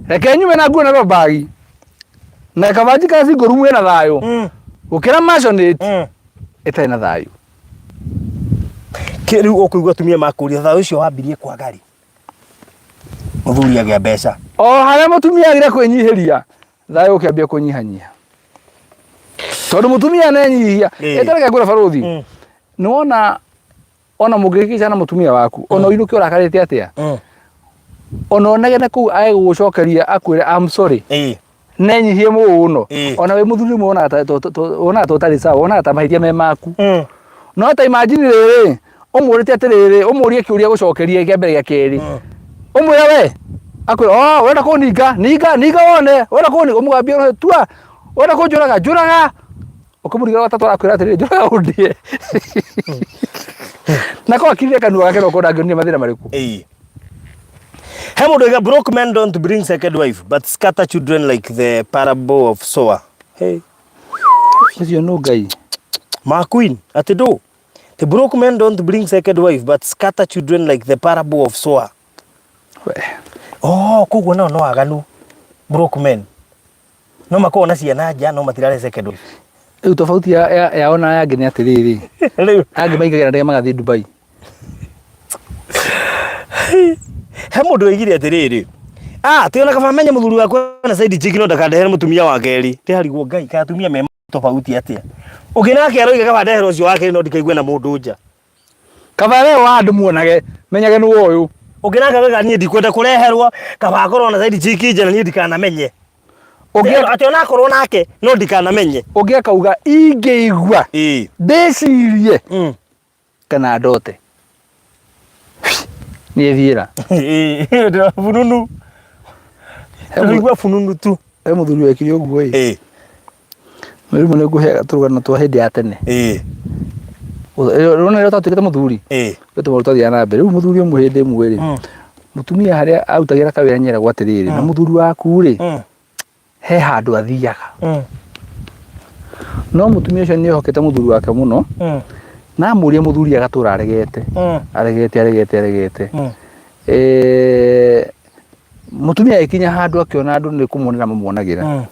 reke nyume na nguo na babagi na kabanji ka Singo rĩu ĩna thayũ gũkĩra maconate ĩtarĩ na thayũ kĩrĩu ũkũigua atumia makũria thayũ ũcio wambirie kwaga rĩ muthuri agĩa mbeca o harĩa mũtumia agire kwĩnyihĩria thayũ ũkĩambia kũnyihanyiha tondũ mũtumia nenyihia ĩtareke ngũra baruthi nĩwona ona mũngĩkĩca na mũtumia waku ona ũinũke ũrakarĩte atĩa ona onegene kũu agũgũcokeria akwĩre I'm sorry nenyihie mũno ona wĩ mũthuri wonaga ta ũtarĩ sawa wonaga ta mahĩtia me maku no ta imagine rĩrĩ ũmũrĩte atĩrĩrĩ ũmũrie kĩũria gũcokeria kĩa mbere gĩa kerĩ ũmwĩre we akwĩra wenda kũninga wone wenda ũmũgambia tua wenda kũnjũraga ũkamũriga watatũ arakwĩra atĩrĩrĩ njũraga ũndie na ko akirire kanua gake no kũnda angĩonia mathĩna marĩkũ he mũndũ oiga broke men don't bring second wife but scatter children like the parable of sower ũcio no Ngai Queen atĩ ndũ the broke men don't bring second wife but scatter children like the parable of sower koguo nao no aganu broke men no makorwo na ciana nja no matirare second wife rĩu tofauti yao na yangĩ nĩ atĩrĩrĩ angĩ maingagĩra ndege magathiĩ Dubai he mũndũ oigire atĩrĩrĩ tĩ ona kaba menye mũthuri wakwa na side chick no ndakandehere mũtumia wa kerĩ tĩ harigwo Ngai ka atumia me tofauti atĩa ũngĩ nake aroiga kaba ndehere ũcio wa kerĩ no ndikaigue na mũndũ nja kabare wa andu muonage menyage nu uyu Ukiranga wega nie ndikwenda kureherwo kaba korwo na zaidi chiki na nie ndikanamenye. Ati ona korwo nake no ndikanamenye. Ungiakauga ingeigua ndicirie kana ndote nie thiira ndio fununu. Ndigwa fununu tu. Muthuri wekire uguo Murimu ne guhega turugana twa hindi ya tene. Rona rero tatukite muthuri. Gutuma rutathia na mbere. Riu muthuri umuhinde mweri. Mutumia haria autagira kawira nyera gwatiriri na muthuri waku ri. He handu athiaga. No mutumia ucio ni hokete muthuri wake muno. Na muria muthuri agatura aregete. Aregete. Mutumia ikinya handu akiona andu ni kumonera mamuonagira.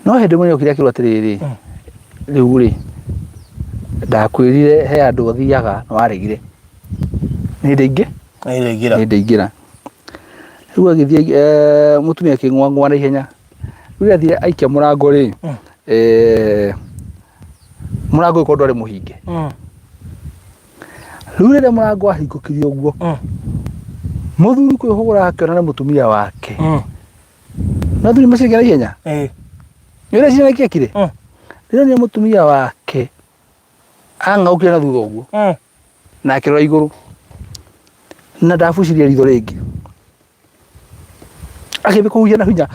No hindi mwe ukiri akirwa atiriri. Riu ri ndakwirire he andu athiaga no aregire. Ni ndingi? Ni ndingira. Riu agithie mutumia kingwangwa na ihenya. Riu athie aikia murango ri. Murango uko ndore muhinge. Riu rire murango ahingukire uguo. Muthuri kwihugura akiona na mutumia wake. Na thuri macigera ihenya. Yule cina kire. Rire ni mutumia wake. Angaukire na thutha uguo. Na akirora iguru. Na ndafuciria ritho ringi. Akibe kuhuia na hinya.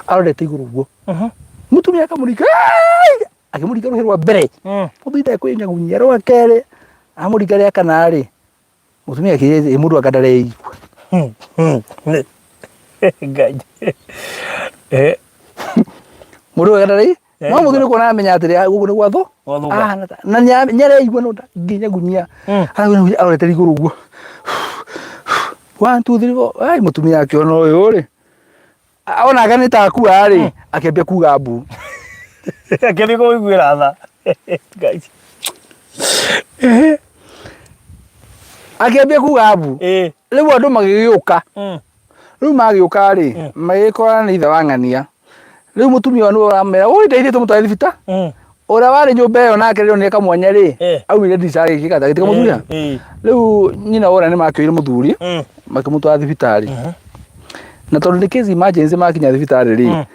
Arorete iguru uguo. Mutumia akamurika. Akimurika ruhi rwa mbere. Muthuri kwinya gunyia rwa kere. Amurika ria kanari. Mutumia akire mundu akandare igwa. Gaje. Mundu akandare no muthuri ko na menya atiri gugu ni gwatho na nyare igwa no nginya gunyia arorete iguru uguo 1 2 3 4 ai mutumia akiona uyu ri ona aganita akua ri akembia kuga mbu akembia kuiguira tha guys akembia kuga mbu riu andu magigiuka riu magiuka ri magikora ni ithe wang'ania riu mutumia no aramera oi ndeithie mutware thibita ora wari nyumba iyo nake rero ni kamwanya ri aumire ndicari gikata gitika muthuria riu nyina ora ni makioire muthuri makimutwara thibitari na tondu ni case emergency makinya thibitari ri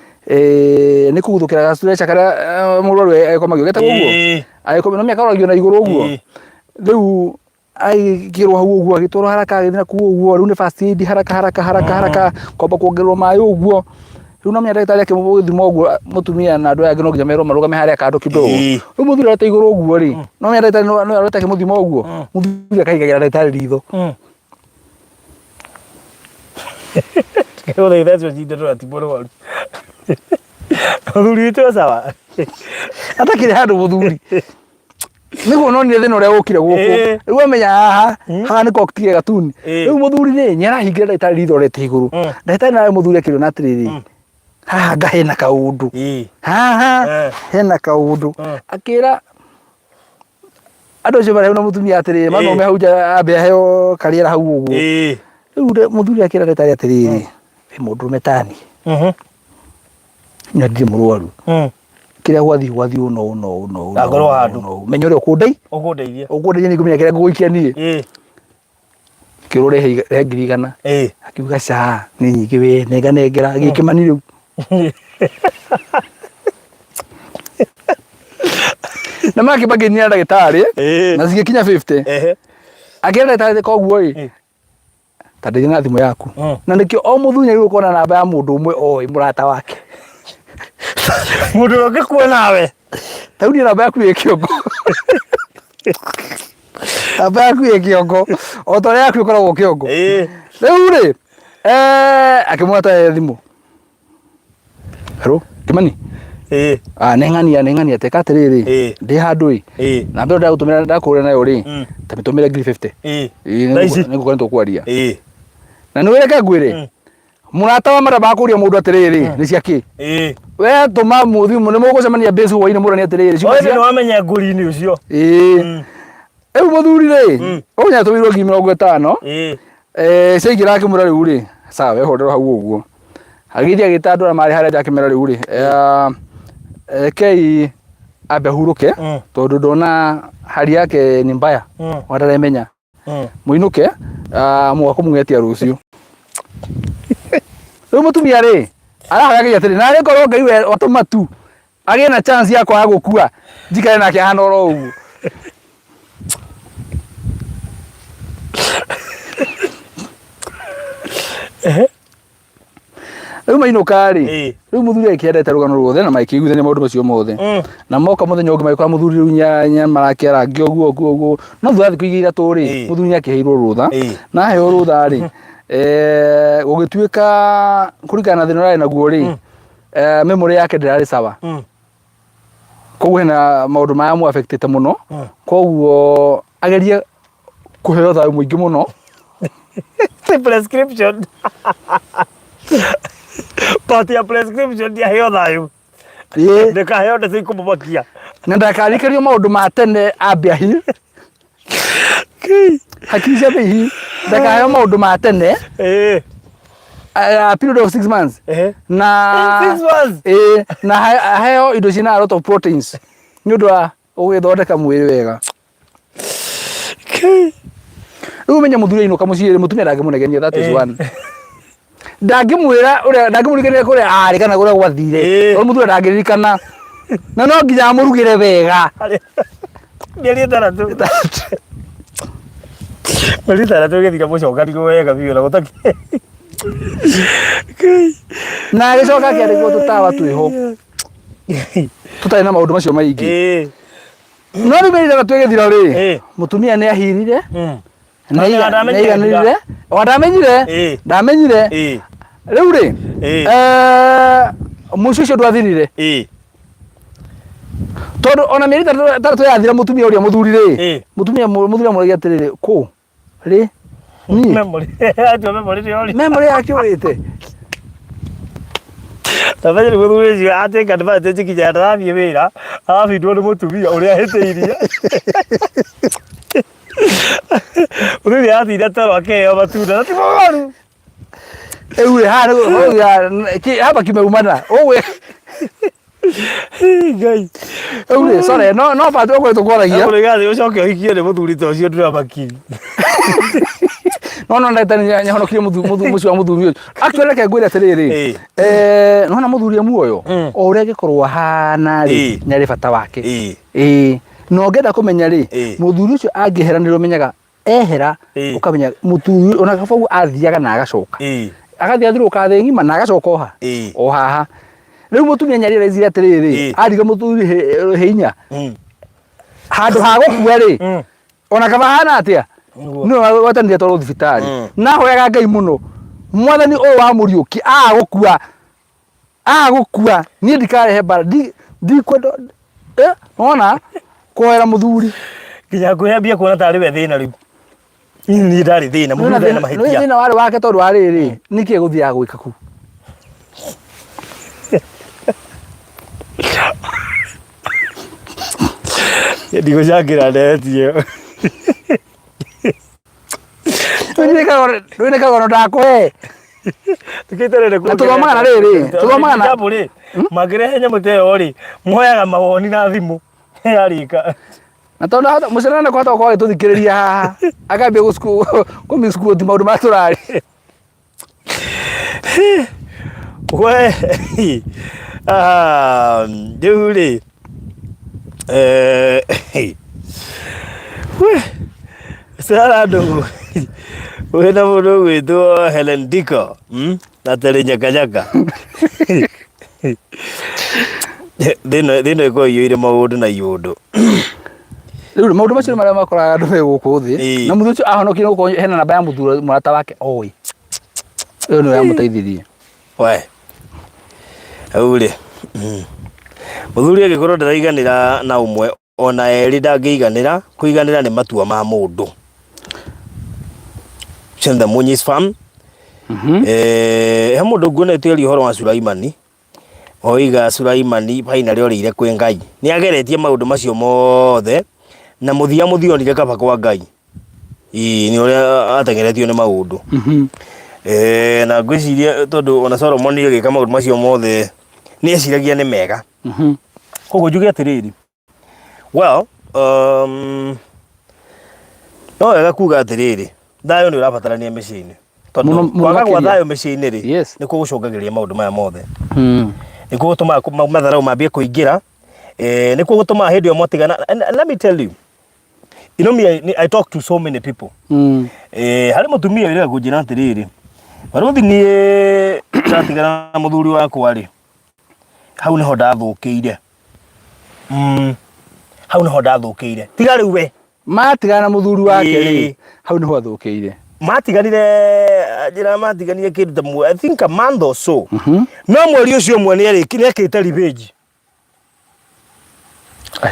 ni kuguthukira gastretcher karia murwaru akomagio geta guguo akomino miaka oragio na iguru uguo riu ai kirwo hau uguo agitwaro haraka agithina kuo uguo riu ni first aid haraka kwamba kuongerwo mayo uguo riu no menya ndagitari akimuthima uguo mutumia na andu aya no nginya mero marugame haria kando kidogo riu muthuri arete iguru uguo ri no menya ndagitari no arete akimuthima uguo muthuri akaigagira ndagitari ritho Kero de eso jinde ro atiboro waru muthuri tu sawa atakire handu muthuri nigo no ni thina uria ukire guku riu amenya haha ni koktige gatuni riu muthuri ni nyarahingira ndagitari ritho rete iguru ndagitari nawe muthuri akirona atiriri haha ngahena kaundu haha hena kaundu akira andu cio bari na mutumia atiriri mano me hauja abe heo kariera hau uguo riu muthuri akira ndagitari atiriri we mundu metani nyadire murwaru kiria gwathi no agoro handu menyore ukundeithia ni kumenya kiria nguikia nie kirore he 100 akiuga cha ni nyingi we nengera gikimani riu na maki bagenia ndagitari na zigikinya 50 akira ndagitari koguo ri tandiri na thimu yaku na nikio o muthunya riu ukona namba ya mundu umwe oi murata wake mundu wake kwa nawe tauni namba yaku ye kiongo namba yaku ye kiongo o tore yaku ukoragwo kiongo riu ri akimwata thimu haro kimani neng'ania teka atiriri ndi handu ri na mbere ndagutumira ndakure nayo ri ta mitumire 50 ni gukoretwo kwaria na ni weke ngwire murata wa mara bakuria mundu atiriri ni ciaki we tuma muthimu ni mugucemania base wa ine murani atiriri wewe ni wamenya nguri-ini ucio eu muthuri ri onya tumirwo 50 ceigira akimura riu ri sawa we hodero hau uguo agithia gitandura mari haria akimera riu ri kei ambe huruke tondu ndona hali yake ni mbaya wataremenya muinuke mwako mungetia rucio riu mutumia ri arahoyaga atiri na ri korwo Ngai we watuma tu agie na chance ya kwaga gukua njikare nake ahana oro uguo riu mainuka ri riu muthuri akiendete rugano ruothe na maikiguithania maundu macio mothe na moka muthenya ungi magikora muthuri riu nya marakiara ngi oguo no thutha thiku igiri ithatu ri muthuri akiheirwo rutha na aheo rutha ri gugituika kurikana thina rai naguo ri memory yake ndirari sawa koguo hena maundu maya mu affectete muno koguo agerie kuheo thayu muingi muno prescription pati ya prescription dia heo thayu ndakaheo ndetse kumubakia na ndakarikerio maundu ma tene ambia hi hakija bihi ndakaheo maundu ma tene a period of 6 months na 6 months na heo indo cina a lot of proteins ni undu wa ugithondeka mwiri wega riu menya muthuri inuka muciiri mutumia ndangimunegenia that is one ndangimwira uria ndangimurikania kuria ari kana kuria gwathire ro muthuri ndangiririkana na no nginya murugire wega mieri itharatu mieri itharatu githika mucokanirwo wega biũ na gutaki na gicoka kiariguo tutawa twiho tutai na maundu macio maingi no riu mieri itharatu igithira ri mutumia ni ahirire ndamenyire riu ri muico ucio ndwathirire tondu ona mieri itharatu yathira mutumia uria muthuri ri muthuri amuragia atiriri ku ri ni memory yake urite tabajiri muthuri ucio ateka advantage kinya ndathie wira abindwo ni mutumia uria ahiteirie muthuri athire toro akeheo matunda na ti mogoru ewe hapa kimeumana owe Ngai ewe sorry no patu okwe tukwaragia uri gathi ucoke uhikie ni muthuri ta ucio ndira makiri no ndaitani nyahonokirie mucio wa muthuri ucio actually ke ngwire atiriri no na muthuri muoyo o uria gikorwo hana ri nyari bata wake no ngenda kumenya ri muthuri ucio angiheranirwo menyaga ehera ukamenya muthuri ona kabagu athiaga na agacoka agathia thiruka thi ngima na agacoka oha o haha riu mutumia nyari raizire atiriri ariga muthuri hinya handu ha gukua ri ona kaba hana atia no watanire toro thibitari na hoyaga Ngai muno mwathani o wa muriuki agukua ni ndikarehe bara di kwendo ona kuhera muthuri kinya kuhambia kuona tari we thina riu ni ndari thina muthuri na mahitia thina wari wake tondu ariri niki guthia gwika ku ndigo jagira ndetie Rwene kagono ndakwe tukitarere ku tuthomana riri tuthomana magirehe nyamu teyo ri moyaga mawoni na thimu yarika na tondu mucerana kwata kwa tuthikiriria haha akambia gumisku ti maundu maturari we Juli we sara ndo wena mundu gwitwo Helen Diko na tari nyakanyaka thino iko iyuire maundu na iundu riu maundu macio maria makoraga andu me guku thi na muthu ucio ahonokire guko hena namba ya muthura murata wake oi uyu ni yamuteithirie we aure muthuri agikorwo ndaraiganira na umwe ona eri ndangiiganira kuiganira ni matua ma mundu Chenda Munyis farm he mundu nguonete ri horo wa Sulaimani oiga Sulaimani finally orire kwi Ngai ni ageretie maundu macio mothe na muthia onire kaba kwa Ngai ni uria atengeretio ni maundu na ngwiciria tondu ona Solomon agika maundu macio mothe ni eciragia ni mega koguo njuge atiriri Well, no wega kuga atiriri thayo ni urabatarania mĩciĩ-inĩ tondu kwaga gwa thayo mĩciĩ-inĩ ri nĩ kũgũcũngagĩria maũndũ maya mothe nĩ kũgũtũma matharaũ mambie kũingĩra nĩ kũgũtũma hĩndĩ ĩyo mwatigana. Let me tell you, you know me, I talk to so many people. Harĩ mũtumia wĩrĩga kũnjĩra atĩrĩrĩ, barũthi niĩ ndatigana na mũthuri wakwa rĩ, hau nĩho ndathũkĩire. Hau nĩho ndathũkĩire. Tiga rĩu we. Matigana na mũthuri wake rĩ, hau nĩho athũkĩire. Matiganire njĩra matiganire kĩndũ ta I think a month or so. No mweri ũcio ũmwe nĩekĩte revenge.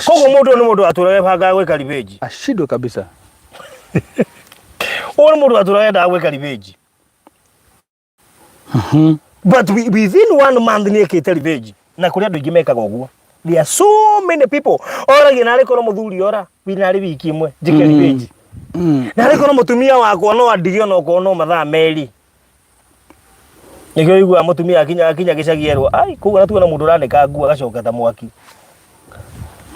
Koguo mũndũ nĩ mũndũ atũraga banga gwĩka revenge. Ashindwe kabisa. Ũyũ nĩ mũndũ atũraga endaga gwĩka revenge. But within 1 month nĩekĩte revenge. Na kũrĩ andũ aingĩ mekaga ũguo. There are so many people. Oragia narĩ korwo mũthuri ora winarĩ wiki ĩmwe njĩke revenge. Narĩ korwo mũtumia wakwa no andige ona okorwo no mathaa merĩ. Nĩkĩo igua mũtumia akinya gĩcagi erwo ai kũu aratuga na mũndũ ũranĩka nguo agacoka ta mwaki.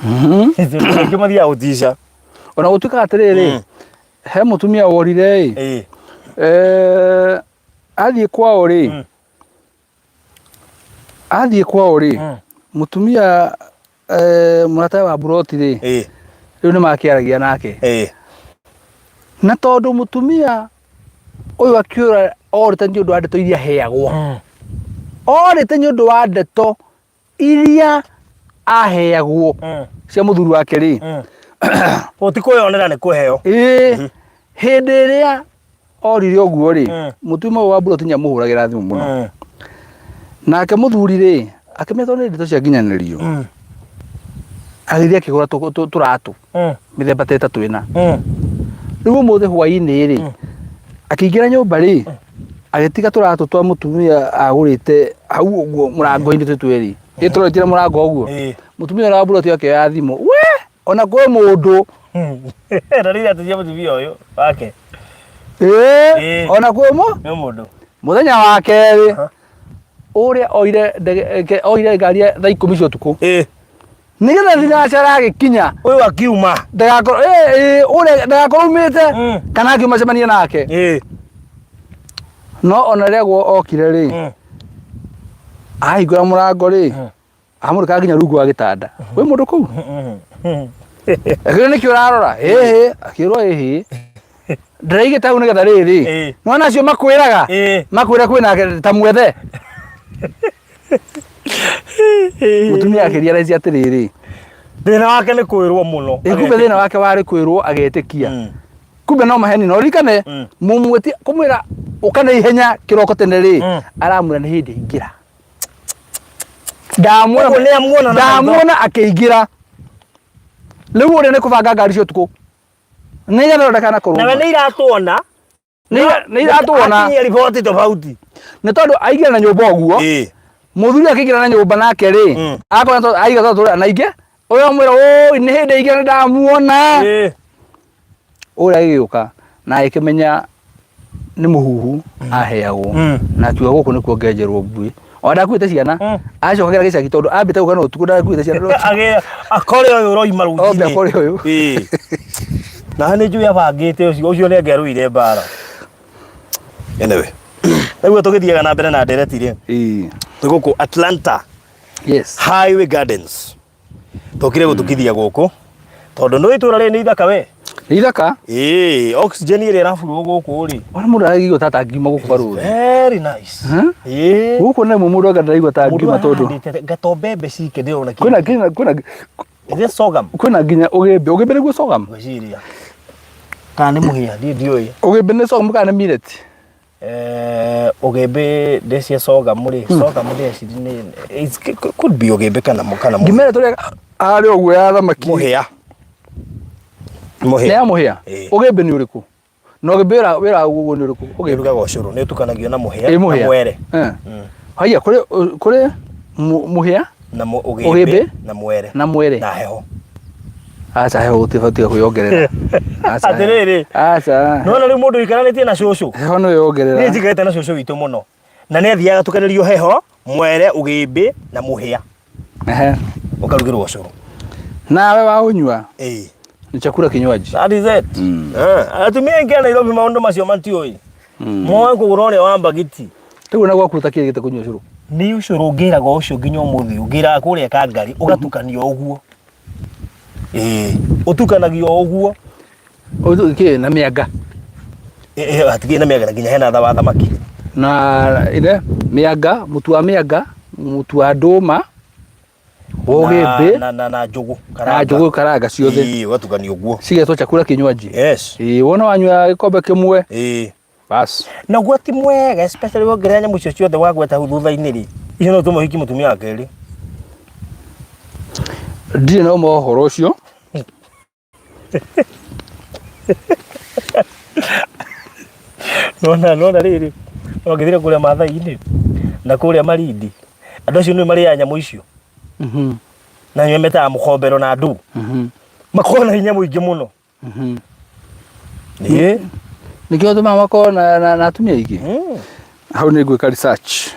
Nĩkĩo mathiaga gũtica. Ona gũtuĩka atĩrĩrĩ, he mũtumia worire athiĩ kwao rĩ, mũtumia mũrata wa Buroti rĩ, rĩu nĩmakĩaragia nake. Na tondũ mũtumia ũyũ akĩũra orĩte nĩ ũndũ wa ndeto iria aheagwo. Orĩte nĩ ũndũ wa ndeto iria aheagwo cia mũthuri wake rĩ. Ũtikũyonera nĩ kũheo. Hĩndĩ ĩrĩa orire ũguo rĩ, mũtumia wa Buroti nĩamũhũragĩra thimũ mũno. Nake mũthuri rĩ, akĩmenya nĩ ndeto cia nginyanĩrio. Agĩthiĩ akĩgũra tũratũ mĩthemba ta ĩtatũ ĩna. Rĩu ũmũthĩ hwaĩ-inĩ rĩ, akĩingĩra nyũmba rĩ, agĩtiga tũratũ twa mũtumia agũrĩte hau ũguo mũrango-inĩ twĩrĩ. Ĩtũrĩtire mũrango ũguo. Mũtumia wa Buroti akĩoya thimũ. We! Ona kwĩ mũndũ. Na rĩrĩa tũcia mũtumia ũyũ wake. Ona kwĩ mũndũ. Mũthenya wa kerĩ ũrĩa oire ngari thaa 10 cia ũtukũ. Nĩgetha thinacara agĩkinya ũyũ akiuma ndagakorwo umĩte kana akiuma cemania nake. No ona rĩrĩa okire rĩ, ahingũra mũrango rĩ, amũrĩka nginya rungu wa gĩtanda. Wĩ mũndũ kũu? Akĩrwo nĩkĩ ũrarora? Akĩrwo ndĩraigĩte hau nĩgetha rĩrĩ, nĩwona acio makwĩraga kwĩnake ta mwethe. Mũtumia akĩrealize atĩrĩrĩ, thĩna wake nĩ kwĩrwo mũno. Kumbe thĩna wake warĩ kwĩrwo agetĩkia. Kumbe no maheni no ririkane mũmwĩtie kũmwĩra ũka na ihenya kĩroko tene rĩ, aramwĩra nĩ hĩndĩ ingĩra. Ndamuona akĩingĩra. Rĩu ũrĩa nĩ kũbanga ngari cia ũtukũ. Nĩirathondeka na kũrũma. Nawe nĩiratũona. Akinyia riboti tofauti. Nĩ tondũ aingĩra na nyũmba ũguo. Mũthuri akĩingĩra na nyũmba nake rĩ, akona aiga tondũ na ingĩ. Ũyũ amwĩra oi nĩ hĩndĩ ingĩra ndamuona. Ũrĩa agĩũka na akĩmenya nĩ mũhuhu aheagwo. Na akiuga gũkũ nĩkuo ngenjerwo mbuĩ. Ona akuĩte ciana. Acokagĩra gĩcagi tondũ ambĩte gũka na ũtukũ ndakuĩte ciana. Akore ũyũ ũroima rũcinĩ. Akore ũyũ. Na nĩ njũĩ abangĩte ũcio nĩ angerũire mbara. Anyway, nĩguo tũgĩthiaga na mbere na ndereti rĩ. Tũ gũkũ Atlanta. Highway Gardens. Tũkire gũtukithia gũkũ. Tondũ nĩ itũra rĩ nĩ ithaka we. Nĩ ithaka? Oxygen ĩrĩa ĩraburwo gũkũ rĩ. Ona mũndũ araigua ta ngima gũkũ barũthi. Very nice. Gũkũ nĩ mũndũ anga ndaigua ta ngima tondũ. Gatobembe cike ndĩrona kĩ. Kwĩna sorghum. Kwĩna nginya ũgĩmbe. Ũgĩmbe nĩguo sorghum. Gwĩciria. Kana nĩ mũhĩa ndiũĩ. Ũgĩmbe nĩ sorghum kana nĩ millet? Ũgĩmbe ndĩcia sorghum rĩ. Sorghum ndĩcia it could be ũgĩmbe kana mũhĩa. Ngima ĩrĩa arĩ ũguo ya thamaki. Mũhĩa. Nĩ ya mũhĩa. Ũgĩmbe nĩ ũrĩkũ? Na ũgĩmbe wĩra ũguo nĩ ũrĩkũ? Ũgĩmbe ũcũrũ nĩ ũtukanagio na mũhĩa na mwere. Haya kũrĩ mũhĩa na ũgĩmbe na mwere na heho. Aca heho ũtibatiĩ kwĩongerera. Atĩrĩrĩ. Aca. No rĩu mũndũ ikaranĩtie na cũcũ. Heho no yongerera. Nĩ njigĩte na cũcũ witũ mũno. Na nĩ athiaga tukanĩrio heho, mwere, ũgĩmbe na mũhĩa. Ũkarugĩrwo ũcũrũ. nawe wa unywa ni chakula kinywaji. That is it. Atumia ingia Nairobi maondo macio matioi. Mwa kugurone wamba giti. Riu na gwakutakia gite kunywa curu. Ni ucuru ngira go ucio nginya umuthi ugira kuria kangari ugatukanio uguo. Utukanagio uguo. Utukie na mianga. Atikie na mianga nginya hena thawa thamaki. Na ile mianga, mutu wa mianga, mutu wa nduma, ogebe na njugu karanga. Na njugu karanga ciothe. Watukanio uguo. Cigetwo chakula kinywaji. Yes. Wona wanywa gikombe kimwe. Bas. Na gwati mwega especially wongeranya mucio ciothe wagweta thutha-ini ri. Icio no tumuhiki mutumia wake ri. Ndire no mohoro ucio. Nona riri. Ogithire kuria Maathai-ini na kuria Malindi. Andu acio ni mari ya nyamu icio. Na nyemeta mukombero na ndu. Makona hinya muingi muno. Nikio tuma wako na atumia iki. Hau ni gwika research.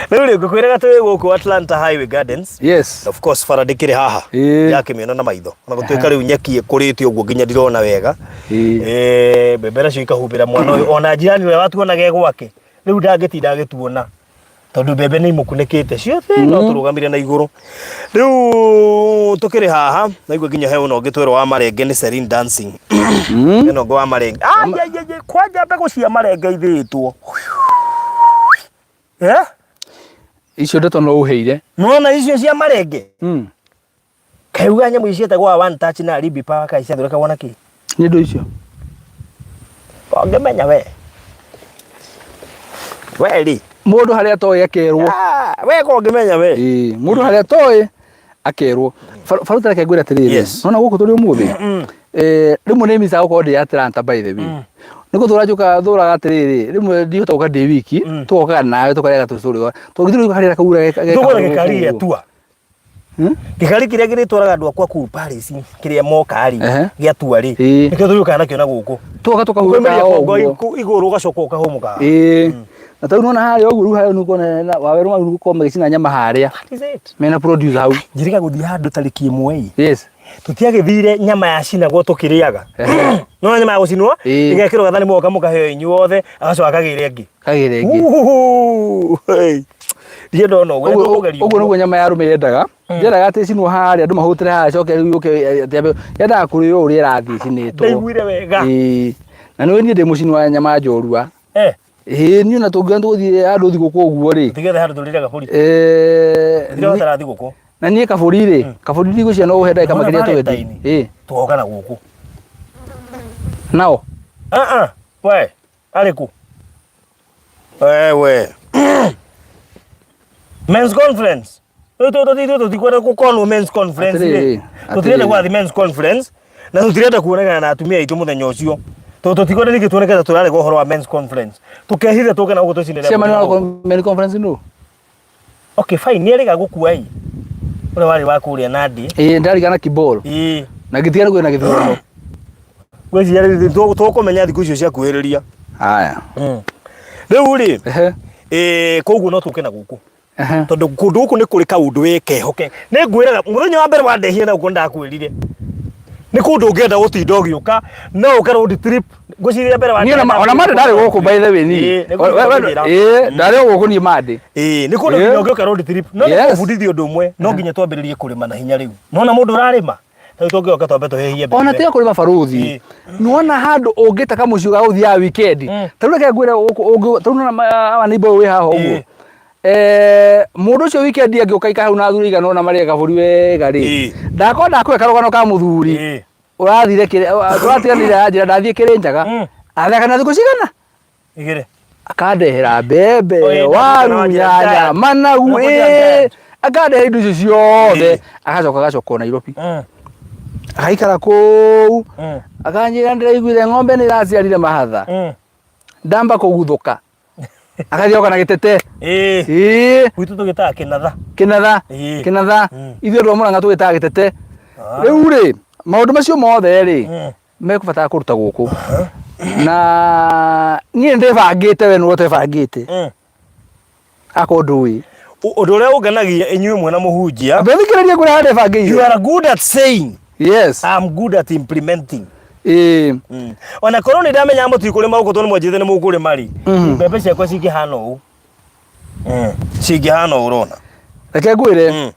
Riu ngukwiraga twi guku Atlanta Highway Gardens. Yes. Of course faradikire haha. Yake miona na maitho. Na gutwika riu nyeki kurite uguo nginya ndirona wega. Bebera cio ikahumbira mwana uyu ona jirani we watuona ge gwake. Riu ndagitinda agituona. Tondu bebe ni imukunikite ciothe no turugamire na iguru. Riu tukiri haha na igwe nginya he uno ngitwero wa marenge ni Serene Dancing. Eno go wa marenge. Kwaja mbegu cia marenge ithitwo. Icio ndeto no uheire. Nona icio cia marenge. Kaiuga nyamu icio tegwa one touch na ribi power kai cia thureka wona ki. Ni ndo icio. Ongemenya we. Weli. Mundu haria toy akerwo. We ko ngimenya we. Mundu haria toy akerwo. Faruta reke ngwira tiriri. Nona guku turi umuthi. Rimwe ni misa uko ndi Atlanta by the way. Niko turajuka thuraga atiriri. Rimwe ndihota uka ndi wiki. Tuokaga nawe tukarega tusuri. Tugithiru haria kaura tukarega tua. Gikari kiria giritwaraga andu akwa ku Paris kiria moka ari gia tuari. Nikio turuka nakio na guku. Tuoka tukahura iguru gacoka ukahumuka. Na tau nona haria oguru hayo nuko na waweru maguru ko magicina nyama haria. Mena producer hau. Njiriga guthi handu tariki imwe. Yes. Tutiagithire nyama ya cina gwo tukiriaga. No nyama ya gucinwo igekirwo gathani moka mukahe inyuothe agacoka kagire ngi. Kagire ngi. Rie ndono gwe ugerio. Uguo nugo nyama ya rume yendaga. Yendaga ati cinwo haria andu mahutire haria coke riu yuke yendaga kurio uri rathi cinitwo. Ndaiguire wega. Na no ni ndi mucinwa nyama njorua. Ni na tugian tuthie andu thiguku uguo ri. Tigere handu turiraga buri. Ndio tara thiguku. Na nie kaburi ri. Kaburi ri gucia no uhenda kamagiria twedi. Tuoka na guku. Nao. We. Ariku. We. Men's conference. Tukwenda kukono men's conference. Tutirenda kwa men's conference. Na tutirenda kuonana na atumia itu muthenya ucio. Tutikore niki tuonekana turare go horo wa men's conference. Tukehithe tuke na ugo tucinire. Sema ni men's conference no. Okay fine, ni rega gukua ii. Ule wali wa kuria Nandi. Ndari kana kibolo. Na gitiana kwena githurano. Gweci yari tukumenya thiku icio cia kuhiriria. Haya. Riu ri. Koguo no tuke na guku. Tondu kundu guku ni kuri kaundu wekehoke. Ni ngwiraga muthenya wa mbere wa ndehie na guku ndakwirire. Ni kundu ngenda gutinda ugiuka no uka road trip guciria mbere wa ni ona mande ndari guku by the way ni ndari guku ni mande ni kundu nginya ugiuka road trip no kubudithio undu umwe no nginya twambiririe kurima na hinya riu nona mundu urarima tau tugioka twambe tuhehie mbere ona tiga kurima baruthi nuona handu ungitaka mucio ga uthia weekend tau reke ngwira tau nona aba neighbor we haha uguo mundu cio weekend agiuka ikahau na thuri igana ona mari kaburi wega ri ndakonda kwe karogano ka muthuri urathire kire uratiganire njira ndathie kire njaga athaka na thiku cigana igire akandehera mbembe waru nyanya managu akandehera indo icio ciothe agacoka Nairobi akaikara kuu akanjira ndiraiguire ng'ombe ni iraciarire mahatha ndamba kuguthuka akathioka na gitete gwitu tugitaga kinatha ithio ndo muranga tugitaga gitete riu ri maundu macio mothe ri mekubata kuruta guku na nie ndebangite we no tebangite akondu wi Odore uganagia inyuĩ mwe na mũhunjia. Mbethikĩrĩria kũrĩa hande bangĩire. You are good at saying. Yes. I'm good at implementing. Ona korwo nĩ ndamenya mũtu kũrĩ maũkũ tondũ mwanjĩte nĩ mũkũrĩ mari. Mbembe ciakwa cingĩhana ũũ. Cingĩhana ũrona. Reke ngwĩre.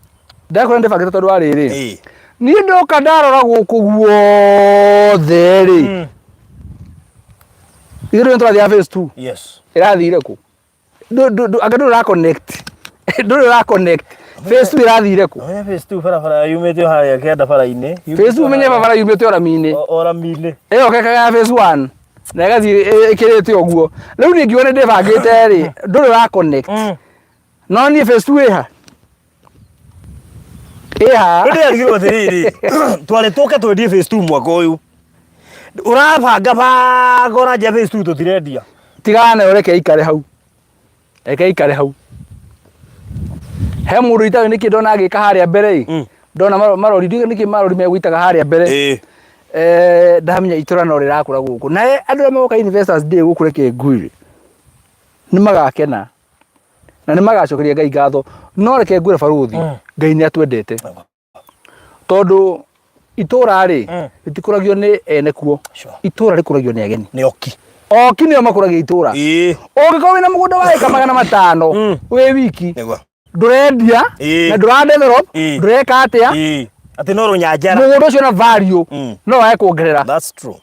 Ndakora ndĩbangĩte tondũ wa rĩrĩ. Niĩ ndoka ndarora gũkũ guothe rĩ. Ithuĩ nĩtũrathiĩ phase 2. Yes. Ĩrathire kũ? Anga ndũra connect. Ndũra connect. Phase 2 ĩrathire kũ? Oya phase 2 barabara yumĩte harĩa kĩanda bara-inĩ. Phase 2 ũmenye barabara yumĩte Orami-inĩ. Orami-inĩ. Ĩyo kekaga phase 1. Na ĩgathiĩ ĩkĩrĩte ũguo. Rĩu niĩ ngiuga nĩndĩbangĩte rĩ, ndũra connect. No niĩ phase 2 ĩha. Ndĩ arigirwo atĩrĩrĩ. Twarĩ tũke twendie phase 2 mwaka ũyũ. Ũrabanga ngora nja phase 2 tũtirendia. Tigana ũreke ikare hau. Reke ikare hau. He mũndũ itawe nĩkĩ ndona agĩka harĩa mbere ĩ. Ndona marori nĩkĩ marori megũitaga harĩa mbere. Ndamenya itũra no rĩrakũra gũkũ. Na andũ arĩa moka investors day gũkũ reke ngwĩre. Nĩ magakena. Na nĩ magacokeria Ngai ngatho. No reke ngwĩre baruthi. Ngai nĩ atwendete. Tondũ itũra rĩ rĩtikũragio nĩ ene kuo. Itũra rĩkũragio nĩ ageni. Nĩ oki. Oki nĩo makũragia itũra. Ũngĩkorwo wĩna mũgũnda wa eka 500 wĩ wiki. Ndũrendia na ndũradevelop, ndũreka atĩa? Atĩ no rũnyanjara. Mũgũnda ũcio na value no wae kuongerera. That's true.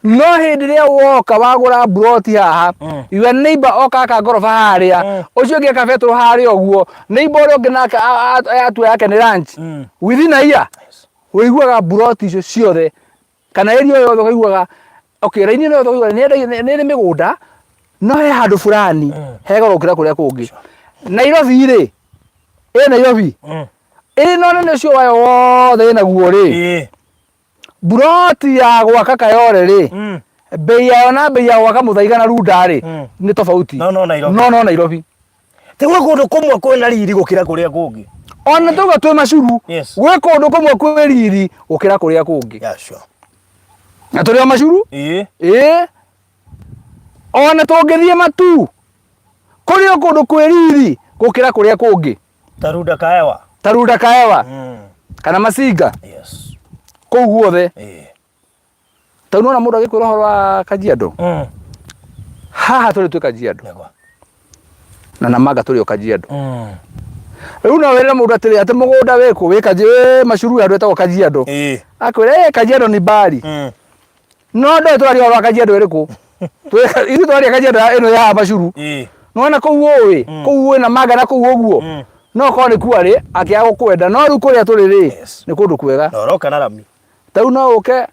No hĩndĩ ĩrĩa woka wagũra broti haha, your neighbor oka akangoroba harĩa, ũcio ũngĩ akabetwo harĩa ũguo, neighbor ũrĩa ũngĩ nake atua yake nĩ lunch. Within a year, ũiguaga broti icio ciothe, kana area yothe ũiguaga, okay, raini yothe ũiguaga nĩ mĩgũnda, no he handũ fulani, he goro gũkĩra kũrĩa kũngĩ. Nairobi rĩ, Nairobi, no nene ũcio wayo wothe naguo rĩ, broti ya gwaka Kayole rĩ, bei yayo na bei ya gwaka Muthaiga na Runda rĩ, nĩ tofauti. No Nairobi. No Nairobi. Ti gwĩ kũndũ kũmwe kwĩna riri gũkĩra kũrĩa kũngĩ. Ona tuga twĩ macuru, gwĩ kũndũ kũmwe kwĩ riri gũkĩra kũrĩa kũngĩ. Yeah, sure. Na tũrĩ o macuru? Ona tũngĩthiĩ matu, kũrĩ o kũndũ kwĩ riri gũkĩra kũrĩa kũngĩ. Tarunda Kaewa. Kana Masinga. Yes. Kũu guothe. Tau nona mũndũ agĩkwĩra ũhoro wa Kajiado. Haha tũrĩ twĩ Kajiado. Na Namanga tũrĩ o Kajiado. Rĩu no wĩre mũndũ atĩrĩ atĩ mũgũnda wĩkũ wĩ Kajiado macuru andũ etagwo Kajiado. Akwĩra Kajiado nĩ mbari. No ndoĩ tũraria ũhoro wa Kajiado ĩrĩkũ. Ithuĩ tũraria Kajiado ĩno ya macuru. Nona kũu ũĩ, kũu Namanga na kũu ũguo. No korwo nĩ kuarĩ akĩaga gũkwenda, no rĩu kũrĩa tũrĩ rĩ nĩ kũndũ kwega. No roka na rami. Tau no ũke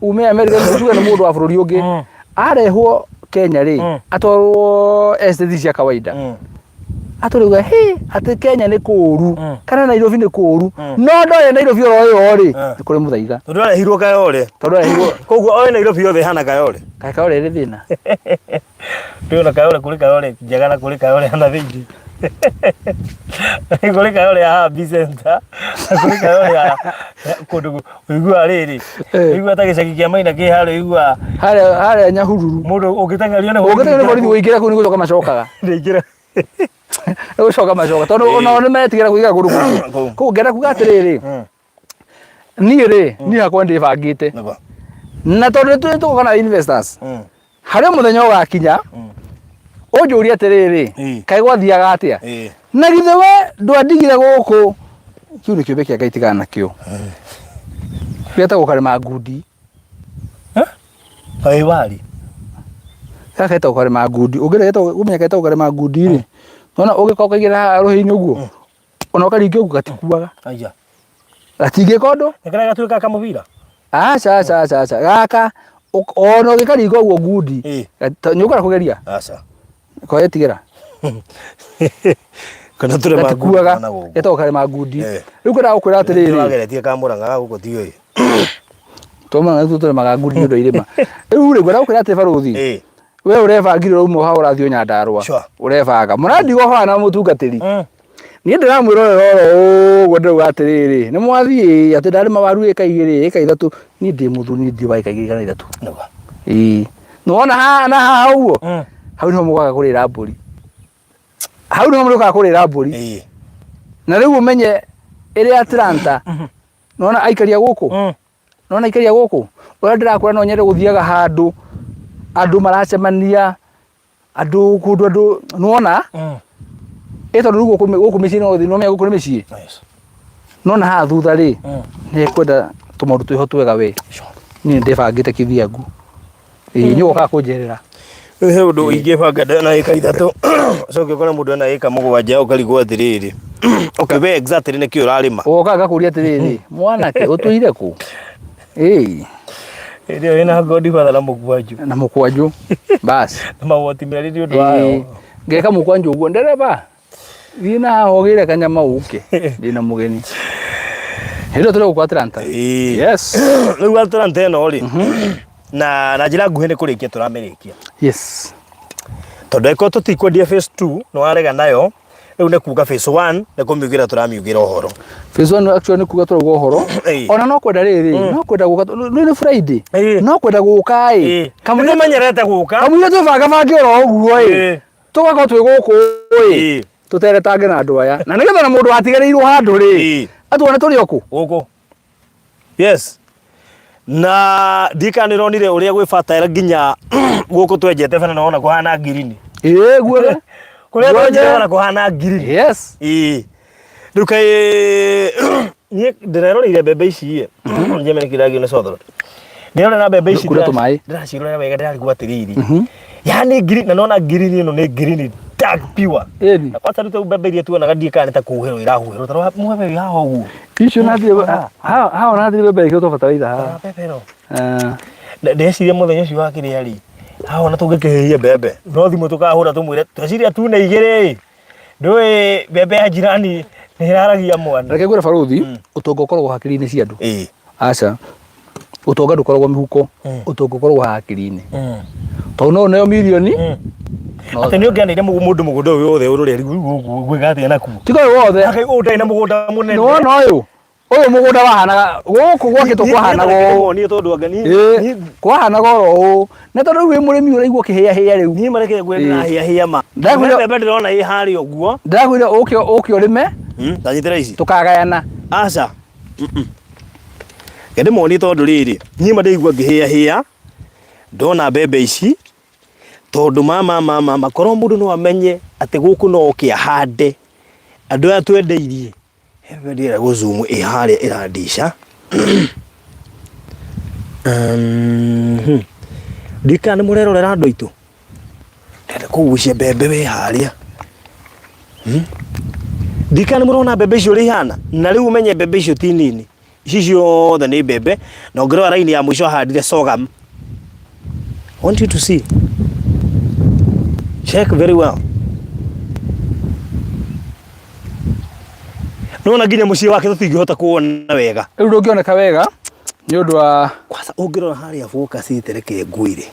ume America tuge nĩ mũndũ wa bũrũri ũngĩ arehwo Kenya rĩ atwarwo estate cia kawaida. Atũrĩuga atĩ Kenya nĩ kũũru kana Nairobi nĩ kũũru. No ndoĩ Nairobi oro rĩ nĩ kũrĩ Muthaiga. Tondũ arehirwo Kayole. Koguo oĩ Nairobi yothe hana Kayole. Kayole ĩrĩ thĩna. Ndĩona Kayole kũrĩ Kayole njega na kũrĩ Kayole hana thĩinĩ. Kũrĩ Kayole ya Happy Center. Kũrĩ Kayole ya kũndũ ũigua rĩrĩ. Ũigua ta gĩcagi kĩa Maina kĩ harĩa ũigua. Harĩa Nyahururu. Mũndũ ũngĩteng'erio nĩ borithi wĩingĩra kũu nĩ gũcoka macokaga. Ndĩingĩra. Gũcoka macoka tondũ ona nĩ metigĩra kũiga kũndũ kũu. Kũu ngenda kuga atĩrĩrĩ. Niĩ hakwa ndĩbangĩte. Na tondũ tũgũka na investors. Harĩa mũthenya ũgakinya ũnjũria atĩrĩrĩ, kaĩ gwathiaga atĩa? Na githĩ we ndwandigire gũkũ. Kĩu nĩ kĩũmbe kĩa Ngai tigana nakĩo. Gĩetagwo Karema Ngundi. Kaĩ wari? Gaka getagwo Karema Ngundi. Ũmenya getagwo Karema Ngundi rĩ. Nona ũgĩkorwo ũkaigĩra rũhĩ-inĩ ũguo. Ona ũkaringio ũguo gatikuaga. Aya. Gatingĩka ũndũ. Nĩkĩrĩa gatuĩka kamũbira. Aca. Gaka ona ũgĩkaringa ũguo Ngundi. Nĩũkara kũgeria. Aca. Kwa yetigĩra. Kana tũrema Ngundi. Getagwo Karema Ngundi. Rĩu kwenda gũkwĩra atĩrĩrĩ. Nĩwageretie Kamũrang'a gũkũ ti ũĩ. Tũmana nĩ tũremaga Ngundi nĩ ũndũ irĩma. Rĩu rĩ kwenda gũkwĩra atĩ baruthi. We ũrebangire ũmwe ha ũrathiĩ Nyandarua. Ũrebanga. Mũrandi gohana na mũtungatĩri. Niĩ ndĩramwĩra ũhoro ũguo ndĩrauga atĩrĩrĩ. Nĩ mwathiĩ atĩ ndarĩma waru ĩka 2 ĩka 3. Niĩ ndĩ mũthuri ndĩ wa ĩka 2 kana 3. Nĩwona haha ũguo. Hau nĩho mũgaga kũrĩra mbũri. hau no mũrũka kũrĩra mbũri na rĩu ũmenye ĩrĩ Atlanta nona aikaria gũkũ nona aikaria gũkũ ũrĩa ndĩrakũra no nyende gũthiaga handũ andũ maracemania andũ kũndũ andũ nona ĩtondũ rĩu gũkũ mĩciĩ no thĩ no mĩa gũkũ nĩ mĩciĩ nona haha thutha rĩ nĩ kwenda tũmaũndũ twĩho twega we niĩ ndĩbangĩte kĩthiangu nĩ ũgoka kũnjerera rĩu he ũndũ ingĩbanga ndĩna ĩka ithatũ coke ũkore mũndũ ena ĩka mũgwanja ũkarigwo atĩrĩrĩ we exactly nĩkĩ ũrarĩma ũgoka ngakũria atĩrĩrĩ mwanake ũtũire kũ ĩrĩa wĩna godfather na mũkwanjũ basi na magoti merĩ nĩ ũndũ wayo ngeka mũkwanjũ ũguo ndereba thiĩ na hogĩre kanyama ũke ndĩna mũgeni hĩndĩ tũrĩ gũkũ Atlanta yes rĩu Atlanta ĩno rĩ na njĩra nguhĩ nĩ kũrĩkia tũramĩrĩkia yes tondũ ĩko tũtikwendia phase 2 nĩ warega nayo rĩu nĩ kuga phase 1 nĩ kũmiugĩra tũramiugĩra ũhoro phase 1 actually nĩ kuga tũrauga ũhoro ona no kwenda rĩrĩ no kwenda gũka nĩ Friday no kwenda gũka kamũira menyerete gũka kamũira tũbangabange oro ũguo tũgakorwo twĩ gũkũ tũteretange na andũ aya na nĩgetha na mũndũ atigarĩirwo handũ rĩ atuone tũrĩ okũ gũkũ yes na ndikanĩronire ũrĩa gwĩbataĩra nginya gũkũ twenjete bana naona kũhana ngirini guothe kũrĩa twenjete bana kũhana ngirini yes rĩu kaĩ niĩ ndĩreroreire mbembe ici njeme nĩ kĩragio nĩ cotho ndĩrona mbembe ici ndĩracirorera wega ndĩrarigwo atĩrĩrĩ yani green na nona green ĩno nĩ green dark pure na kwata rĩu mbembe iria tuonaga ndikana ta kũhuhĩrwo irahuhĩrwo tondũ mwebe haha ũguo icio nathĩ ha nathĩ mbembe ikĩrwo tũbataraitha haha mbembe ĩno ndeciria mũthenya ũcio wa kĩrĩa rĩ haha ona tũngĩkĩhĩhia mbembe no thimũ tũkahũra tũmwĩre tweciria tu nĩ igĩrĩ ndũĩ mbembe ya jirani nĩ ĩraragia mwana reke ngwĩre baruthi ũtonga ũkoragwo hakiri-inĩ cia andũ aca ũtonga ndũkoragwo mĩhuko ũtonga ũkoragwo hakiri-inĩ tondũ no neo mirioni atĩ nĩ ũngĩanĩire mũndũ mũgũnda ũyũ wothe ũrũrĩa gwĩka atĩa nakuo tiga ũyũ wothe ũtarĩ na mũgũnda mũnene nĩwona ũyũ mũgũnda wahanaga gũkũ gwakĩtwo kwahanaga ũũ kwahanaga ũũ na tondũ rĩu wĩ mũrĩmi ũraigua ũkĩhĩahĩa rĩu niĩ mareke ngwĩre na hĩahĩa ma mbembe ndĩrona ĩ harĩa ũguo ndagwĩre ũke ũrĩme tanyitĩra ici tũkagayana aca ndĩmonie tondũ rĩrĩ niĩ mandĩigua ngĩhĩahĩa ndona mbembe ici tondũ mama korwo mũndũ no amenye atĩ gũkũ no oke ahande andũ aya twendeirie hebe ndĩra gũzoom ĩ harĩa ĩrandica ndikana mũrerorera andũ aitũ ndenda kũgucia mbembe wĩ harĩa ndikana mũrona mbembe icio ũrĩa ihana na rĩu ũmenye mbembe icio ti nini ici ciothe nĩ mbembe na ũngĩrora raini ya mũico ahandire sorghum. I want you to see. Check very well. Nona nginya mũciĩ wake tũtingĩhota kuona wega. Rĩu ndũngĩoneka wega nĩ ũndũ wa kwanza ũngĩrora harĩa focus ĩtereke nguire.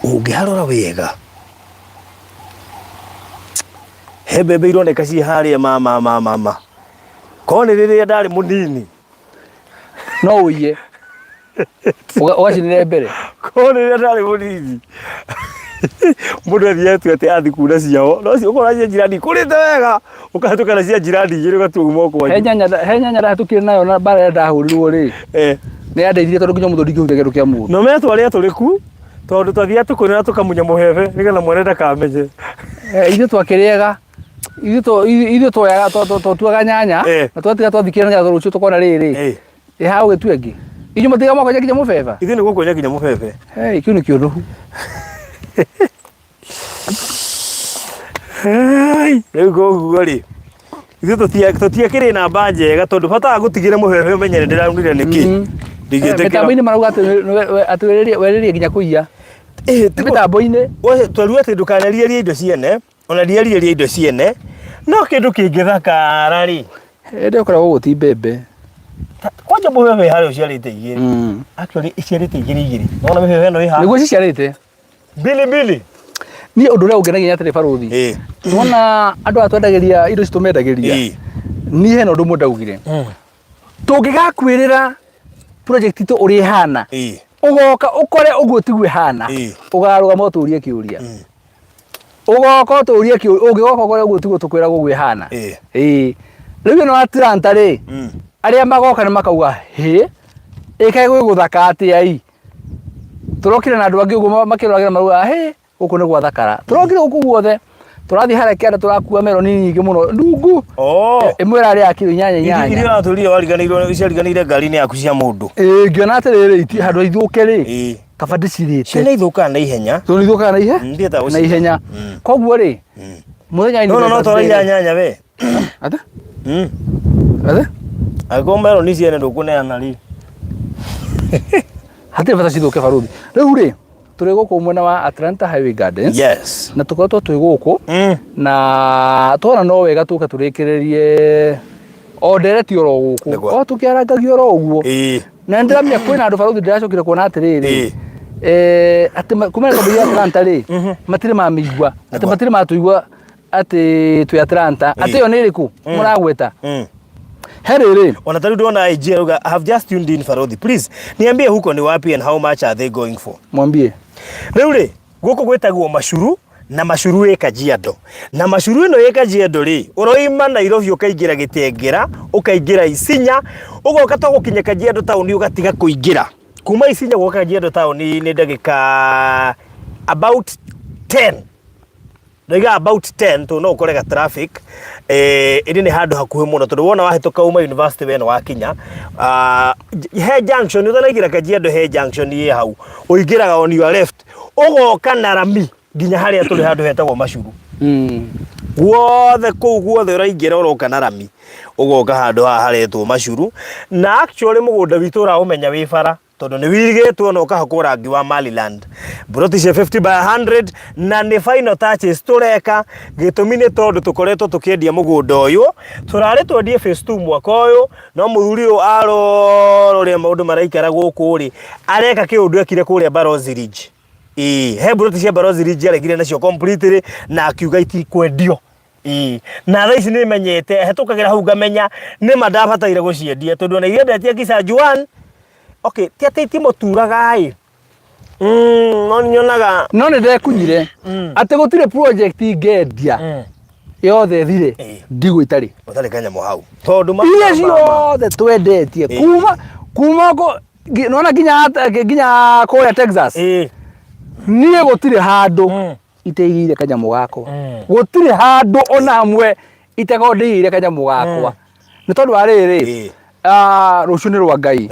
Ũngĩharora wega. He mbembe ironeka ciĩ harĩa mama. Kone rĩrĩa ndarĩ mũnini. No ũiye. Ũgacinire mbere. Kone rĩrĩa ndarĩ mũnini. Mũndũ athiĩte atĩ athi kuna ciao. No cio ũkora cia jirani kũrĩte wega. Ũkahĩtũka na cia jirani igĩrĩ ũgatua moko. He nyanya ndahetũkire nayo na bara ya ndahũrirwo rĩ. Nĩ yandeithirie tondũ nginya mũthũ ndingĩhutia kĩndũ kĩa mũndũ. No metwarĩa tũrĩku tondũ twathiĩ tũkũrĩra tũkamunya mũhebe nĩgetha mwene ndakamenye. Ithuĩ twakĩrĩaga ithuĩ twoyaga tũtuaga nyanya na twatiga twathikĩra nĩgetha rũciũ tũkona rĩrĩ. Ha ũgĩtua ĩngĩ. Inyuĩ matiga mwakonya nginya mũbeba. Ithuĩ nĩ gũkonya nginya mũbebe. Kĩu nĩ kĩũnũhu. Rĩu koguo rĩ ithuĩ tũtiakĩrĩ namba njega tondũ bataga gũtigĩre mũbebe ũmenye nĩ ndĩraunire nĩkĩ. Mĩtambo-inĩ marauga atĩ werĩrie nginya kũiya. Mĩtambo-inĩ twaruga atĩ ndũkanarierie indo ciene ona rierie indo ciene no kĩndũ kĩngĩthakara rĩ ĩndĩ ũkoragwo gũti mbembe kwanja mũbebe harĩa ũciarĩte igĩrĩ actually iciarĩte igĩrĩ nona mĩbebe ĩno ĩha nĩguo ciciarĩte bili niĩ ũndũ ũrĩa ũngenagia atĩrĩ baruthi nona andũ aya twendagĩria indo ici tũmendagĩria niĩ hena ũndũ ũmwe ndaugire tũngĩgakwĩrĩra project itũ ũrĩa ĩhana ũgoka ũkore ũguo tiguo ĩhana ũgarũgama ũtũrie kĩũria ugoka tuurie ki ungigoka kore guo tigo tukwira gugwe hana riu no Atlanta ri aria magoka ni makauga ikae gwe guthaka atia i turokire na andu angi uguo makiragira maruga guku ni gwathakara turokire guku guothe turathi hare kianda turakua meloni nyingi muno ndungu imwira ari akiro 8 irio turire wariganirwo iciariganire ngari-ini yaku cia mundu ngiona atiriri iti handu ithuke ri kaba ndicirite ciana ithukaga na ihenya tu ithukaga na ihenya koguo ri muthenya no twarira nyanya we ata agomba meloni ciene ndukuneana ri hati bata cithuke baruthi riu ri turi guku mwena wa Atlanta Highway Gardens yes na tukoretwo twi guku na twona no wega tuka turikiririe ordereti oro guku o tukiarangagio oro uguo na ndiramya kwina andu baruthi ndiracokire kuona atiriri ati kumena kwa Atlanta ri matire mamigwa ati matire matuigwa ati twi Atlanta ati yo niriku muragweta herere ona tari ndona IG I have just tuned in Farodhi please niambie huko ni wapi and how much are they going for mwambie riu ri guko gwetagwo Mashuru na Mashuru e Kajiado na Mashuru ino e Kajiado ri uroima Nairobi ukaingira Gitengera ukaingira Isinya ugoka to gukinya Kajiado town ugatiga kuingira kuma Isinya guka Kajiado town ni ndagika about 10 ndaiga about 10 to no ukorega traffic iri ni handu hakuhi muno tondu wona wahituka uma university weno wakinya he junction uthanagira Kajiado he junction ye hau uingiraga on your left ugoka na rami nginya haria tuli handu hetagwo Mashuru guothe kuu guothe uraingira uroka na rami ugoka handu haretwo Mashuru na actually mugunda witu uraumenya wi bara tondu ni wiritwo no kahakwo rangi wa Maliland brotishe 50 by 100 na ni final touches tureka gitumi ni tondu tukoretwo tukiendia mugunda uyu turare twendie phase 2 mwaka uyu no muthuri uyu arore maundu maraikara guku ri areka kiundu ekire kuria Barozi Ridge he brotishe Barozi Ridge arekire nacio completely na akiuga itikwendio na thaa ici ni menyete hetukagira hau ngamenya ni mandabataire guciendia tondu na irendetie kisa Juan okay tiati muturaga no nyonaga no ne ndekunyire ati gutire project ingendia yothe thire ndigo itari utari kanya mo hau tondu yothe twendetie kuma ko nona ginya ko ya Texas nie gutire handu iteigire kanyamu gakwa gutire handu ona hamwe itegondeire kanyamu gakwa ni tondu wa riri rucio ni rwa Ngai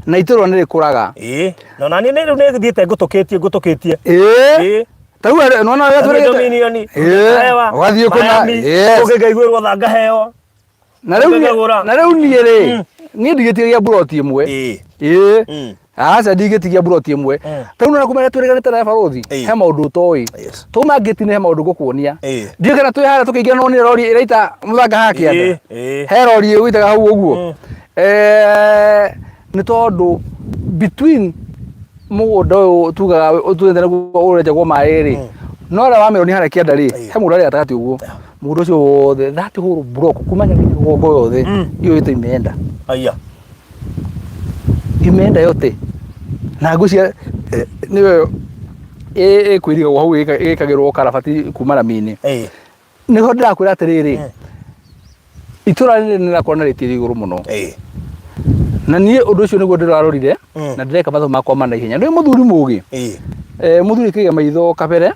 na iturwa ni rikuraga no nani ni riu ni thiete ngutukitie tau nona ya tore dominioni wathie kuna ukigaigwe thanga heo na riu ni ri ni ndigitiria buroti imwe acha ndigitiria buroti imwe tau nona kumenya tureganite na Farodhi he maundu toi tuma ngitine he maundu ngukuonia ndio kana twi hara tukiingira no ni rori iraita muthanga haki anda he rori uitaga hau uguo ni tondu between mugunda uyu tugaga tuendera ureja gwa mairi no ra wameroni hara kianda ri he mundu ari atagati uguo mundu ucio wothe that whole block kumanya ni gongo yothe iyo ito imeenda imeenda yote na ngucia niwe kwiriga hau ikagirwo karabati kuma ramini niho ndirakwira atiriri itura nirakorana ritiri iguru muno na nie undu ucio niguo ndirarorire na ndireka matho makwa mana ihenya ndi muthuri mugi muthuri kiga maitho kabere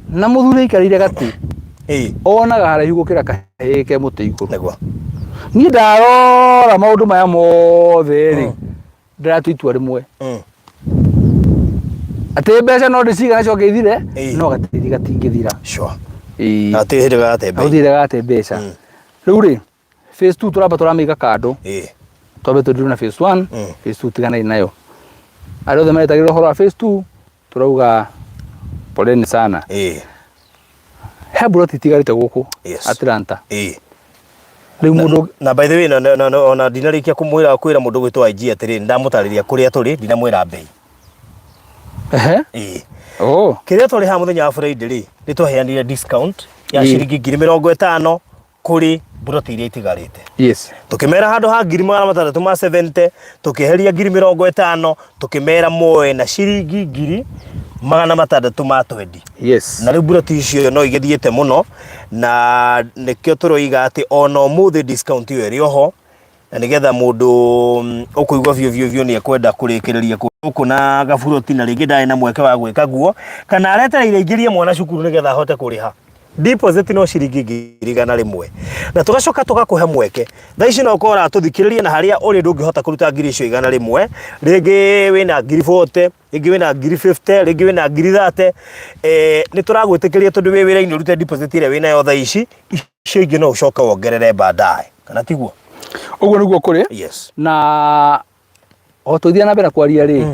na muthuri ikarire gati onaga haraihu gukira kahike muti iguru negwa nie ndarora maundu maya mothe ri ndiratuitua rimwe ati mbeca no ndiciga nacio ngithire no gatiri gatingithira sure ati hiraga ate mbeca riu ri phase 2 turamba turamika kando tobe tudiru na phase 1 phase 2 tigana nayo arothe maretagirwo horo wa phase 2 turauga poleni sana he buroti tigarite guku Atlanta riu mundu na by the way no ona dinarikia kumwira kwira mundu gwitwa IG atiri ndamutariria kuria turi ndinamwira bei kiria turi ha muthenya wa Friday ri nitwaheanire discount ya shiringi 50,000 kuri buroti iria itigarite. Yes. Tukimera handu ha 670 tukiheria 50 tukimera moe na ciringi 600 Yes. na riu buroti icio no igithiete muno na nikio turoiga ati ona umuthi discount iyo iri oho na nigetha mundu ukuigwa vyo ni ekwenda kurikiriria kuku na gaburoti na ringi ndai na mweke wa gwika guo kana aretereire ingirie mwana cukuru nigetha ahote kuriha deposit no ciringi 100 na tugacoka tugakuhe mweke thaa ici no ukora tuthikiririe na haria uri ndungihota kuruta ngiri icio 100 ringi wina ngiri 40 ringi wina ngiri 50 ringi wina ngiri 30 ni turagwitikiria tondu wi wira-ini urute deposit ire wina yo thaa ici icio ingi no ucoka wongerere baadaye kana tiguo uguo niguo kuri. Yes. Na otothia na mbere kwaria ri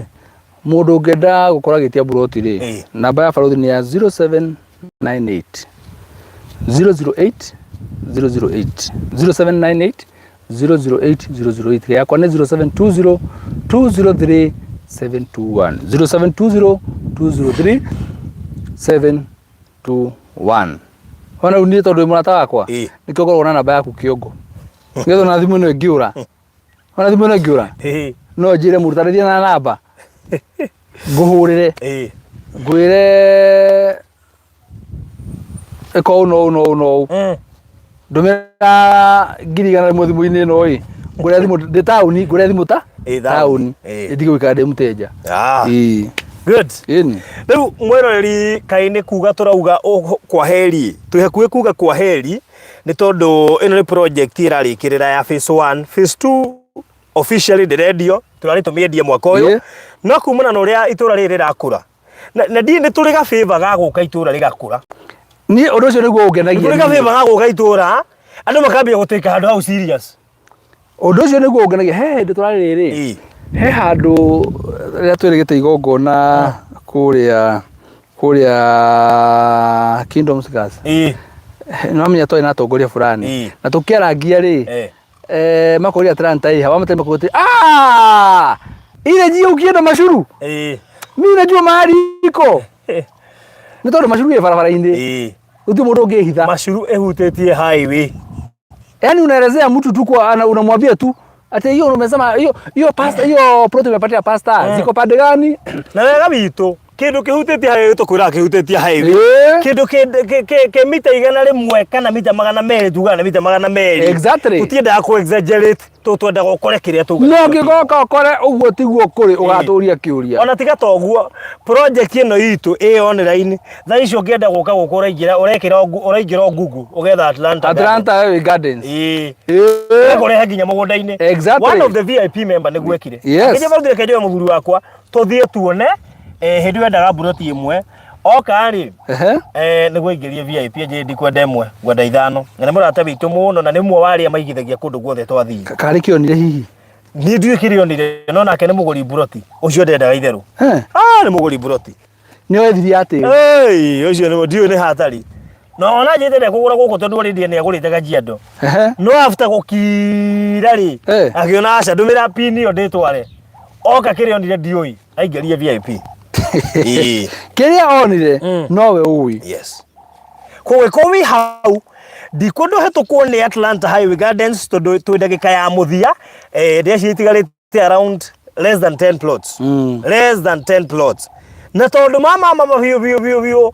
mundu ungenda gukora gitia buroti ri namba ya barothi ni ya 0798 008 008 0798 008 008 yakwa ni 0720 203 721 0720 203 721. Wana unire tondu murata wakwa nikio gorwo na namba yaku kiongo ngetho na thimu ino ngiura ona thimu ino ngiura no njire murutarithia na namba nguhurire ngwire eko no ndumira ngiri 100 thimu-ini ino ii nguria thimu ndi tauni nguria thimu ta tauni itige gwikara ndi muteja. Good. Riu mwiroreri kaini kuga turauga kwa heri tuhekuye kuga kwa heri ni tondu ino ni project irarikirira ya phase 1 phase 2 officially the radio turari tumiendia mwaka uyu no kumana na uria itura riri rakura na ndi ni turi ga favor ga guka itura rigakura ni undu ucio niguo ungenagia turi ga favor ga guka itura andu makambia guteka handu hau serious undu ucio niguo ungenagia he ndi turari riri he handu ria twirigite igongona kuria Kingdoms Gas no amenya toi na tongoria fulani na tukiarangia ri makoria Atlanta hii hawa matema kote ile jio ukienda mashuru mimi najua mahali iko ni tondu mashuru ye barabara-ini uthi mundu ngihitha mashuru ehutetie highway yani unaelezea mtu tu kwa unamwambia tu ati hiyo umesema hiyo pasta hiyo plot umepatia pasta ziko pande gani na wega bitu kindu kihutetie highway tukwira kihutetie highway kindu ke mita 100 kana mita 200 tuga na mita 200 exactly utienda ku exaggerate to twenda gukore kiria tuga no ngigoka ukore uguo tiguo kuri ugaturia kiuria ona tiga toguo project ino itu online tha icio ngienda guka gukora ingira urekira Google ugetha Atlanta Highway Gardens gore nginya mugunda-ini one of the VIP member niguekire nginya baruthire kenjo muthuri wakwa tuthie tuone hindi wendaga buroti imwe oka ri niguo ingirie VIP nje ndikwenda imwe gwenda ithano na murata bitu muno na nimwe wari amaigithagia kundu guothe twathii kari kionire hihi ni ndiye kirionire no nake ni muguri buroti ucio ndendaga itheru ni muguri buroti ni wethiria ati ucio ni ndio ni hatari no ona njete kugura guku tondu ri ni agurite gajiando no after gukira ri agiona aca ndumira pini yo nditware oka kirionire ndioi aingerie VIP kiria onire nowe ui yes kowe kowi hau ndikundu hetukwo ni Atlanta Highway Gardens tondu twendagika ya muthia ria citigarite around less than 10 plots less than 10 plots na tondu mama biu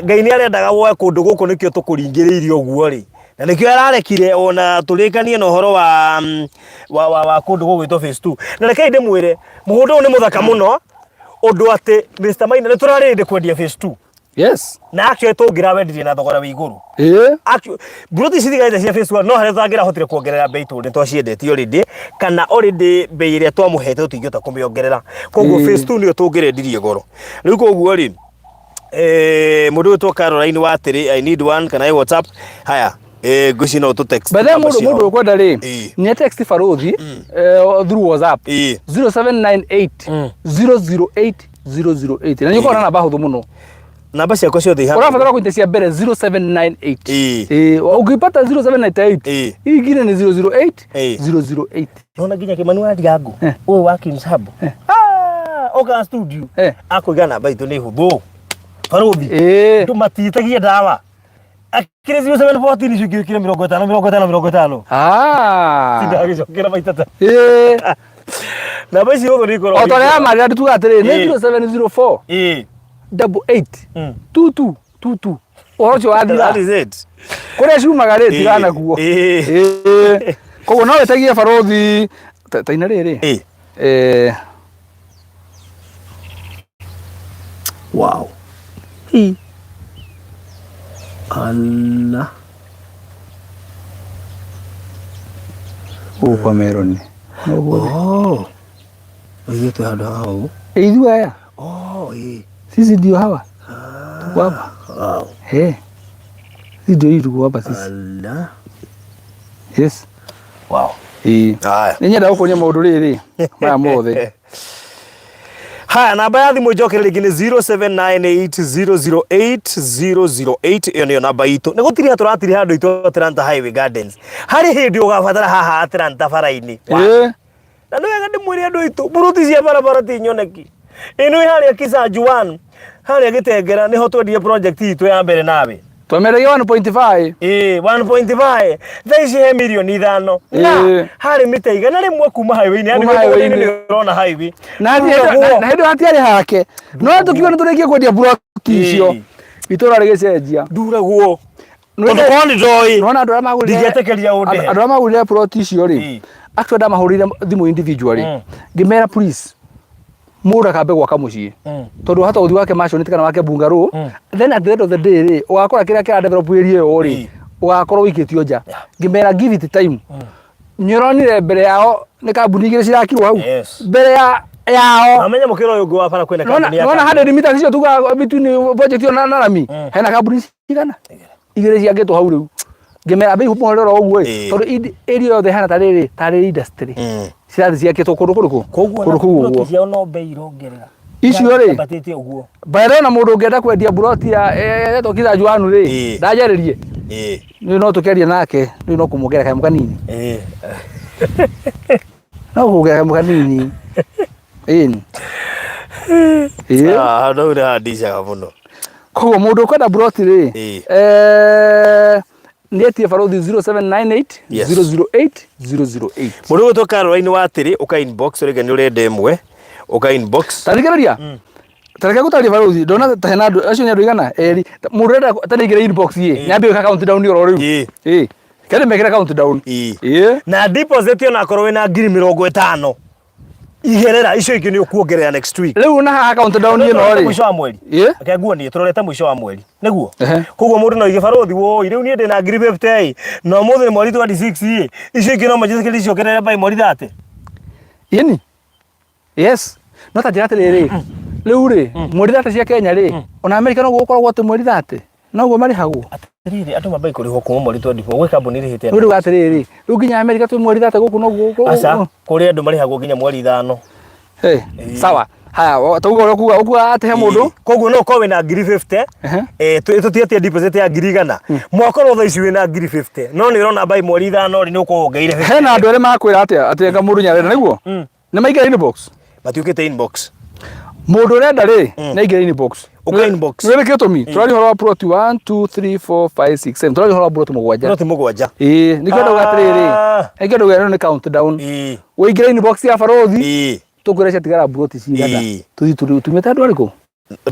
Ngai ni arendaga woe kundu guku nikio tukuringiriirie uguo ri na nikio ararekire ona turikanie na horo wa kundu gugwitwo phase 2 na reke ndimwire mugundu ni muthaka muno undu ati Mr. Maina ni turarinde kwendia phase 2 yes na actually tungira wendirie na thogora wa iguru actually buroti cithigaite cia phase 1 no hari thangira hotire kuongerera bei tu ni twaciendete already kana already bei iria twamuhete tutingĩota kumiongerera koguo phase 2 nio tungirendirie goro riu koguo ri mundu witwa Caroline watiri I need one kana WhatsApp haya guci no tu text bale mundu ukwenda ri ni text barothi through WhatsApp 0798 008 008 na nyuko na namba huthu muno namba ciakwa ciothe ihana urabatara kuintesia mbere 0798 ukipata 0798 hii ingine ni 008 008 nona nginya Kimani Ndiangu uyu wa Kimsabu oka studio akuiga namba itu ni huthu barothi tumatitagie dawa Akire 0714 ni shukiri kile 50. Tinda agicokera maita ta. Na basi huko niko ro. Otolea mali tugatire ni 0704. 88 22. Orocho adira. That is it. Kore shumaga reti gana guo. Koguo no wetagie barothi taina riri. Wow. Allah. Kwa Meroni. Oh. Wewe tu hado hao. Idua ya. Oh, sisi ndio hawa. Tuko hapa. Wow. Sisi ndio tuko hapa sisi. Allah. Yes. Wow. Haya. Ninyenda huko nya maundu riri. Maya mothe. Haya, namba ya thimu njokerera ingĩ nĩ 0798008008. Iyo niyo namba itu. Nĩ gũtirĩ tũratiri handũ itu Atlanta Highway Gardens. Harĩ hĩndĩ ũgabatara haha Atlanta bara-inĩ. Na nĩ wega ndĩmwĩre andũ aitũ mburuti cia barabara ti nyoneki. Ĩno harĩa Kisanju 1 harĩa Gĩtengera nĩho twendie project itũ ya mbere nawe. Twamerege 1.5. 1.5. Thaici he milioni 5. Na hari mita igana rimwe kuma highway-ini. Yani nĩ ũrona highway. Na hĩndĩ hatiarĩ hake. No tukiuga nĩ tũrĩkie kwendia block icio. Itũra rĩgĩcenjia. Nduraguo. Tondũ ndoi. Nona andũ arĩa magũrire. Ndingĩetĩkĩria ũndũ. Andũ arĩa magũrire plot icio rĩ. Actually ndamahũrĩire thimũ individually. Ngĩmera please. Mũndũ akambe gwaka mũciĩ. Tondũ hata ũthi wake mansionite kana wake bungalow, then at the end of the day rĩ ũgakora kĩrĩa kĩra develop area ĩyo rĩ ũgakorwo wikĩtio nja. Ngĩmera give it time. Nĩũronire mbere yao nĩ kambuni igĩrĩ cirakirwo hau. Mbere yao. Amenya mũkĩra ũyũ ũngĩ wa bara kwĩna kambuni ya. Nona 100 meters icio tuga between project ĩyo na Rami. Hena kambuni cigana? Igĩrĩ ciakĩtwo hau rĩu. Ngĩmera bei mũhorero ũguo ĩ. Tondũ area yothe hana tarĩ industry. Cirathi ciakĩtwo kũndũ kũrĩkũ? Kũndũ kũu ũguo. Ciao no bei irongerera. Icio rĩ. Batĩte ũguo. Baada na mũndũ ũngĩenda kwendia buroti ya Kisanju 1 rĩ. Ndajarĩrie. Nĩ no tũkĩaria nake, nĩ no kũmũgera kanyamũ kanini. No kũmũgera kanyamũ kanini. No nĩ handishaga mũno. Koguo mũndũ ũkwenda buroti rĩ. Nĩetie barothi 0798 008 008. Mũndũ ũgũtwo Caroline wa atĩrĩ ũka inbox ũrĩge nĩ ũrenda ĩmwe ũka inbox. Tarĩkĩrĩria. Tarĩkĩrĩa gũtarĩria barothi ndona ta hena andũ acio nĩ andũ igana erĩ. Mũndũ ũrenda tarĩkĩrĩa inbox yĩ. Nyambie gwĩka count down oro rĩu. Kende mekĩra count down. Na deposit ona akorwo wĩna 50,000 igerera icio ingĩ nĩ ũkuongerera next week. Rĩu na haha count down ĩno rĩ. Mwisho wa mweri. Reke nguonie tũrorete mwisho wa mweri. Nĩguo. Koguo mũndũ no ige barothi woi rĩu niĩ ndĩna 50 no mũthĩ mweri 26 icio ingĩ no manjĩtĩkĩrie ciongerere by mweri 30. Yeni. Yes. No ta njĩra atĩrĩrĩ. Rĩu rĩ mweri 30 cia Kenya rĩ ona America no gũkoragwo atĩ mweri 30. Noguo marĩhagwo. Atĩrĩrĩ andũ mabai kũrĩhwo kuma mweri 24 gwĩ kambuni rĩhĩte. Rĩu atĩrĩrĩ rĩu nginya America twĩ mweri 30 gũkũ no gũkũ. Aca kũrĩ andũ marĩhagwo nginya mweri 5. Sawa. Haya tauga ukuga ate he mũndũ. Koguo no ko wĩna 50. Tũtietie deposit ya 100 mwaka rotha ici wĩna 50. No nĩ ũrona by mweri 5 rĩ nĩ ũkuongeire. Hena andũ arĩa makwĩra atĩ anga mũndũ nyarenda nĩguo. Nĩ maingĩra inbox. Matiũkĩte inbox. Mũndũ ũrenda rĩ nĩ aingĩra inbox. Uka inbox. Nĩ rĩkĩtwo tũmi. Tũrari horo wa plot 1 2 3 4 5 6 7. Tũrari horo wa plot 7. Plot 7. Nĩ kĩndũ gatirĩrĩ. Nĩ kĩndũ gĩano nĩ count down. Ũingĩra inbox ya barothi. Tũkwĩra ciatigara plot cigana. Tũthi tumĩte andũ arĩkũ?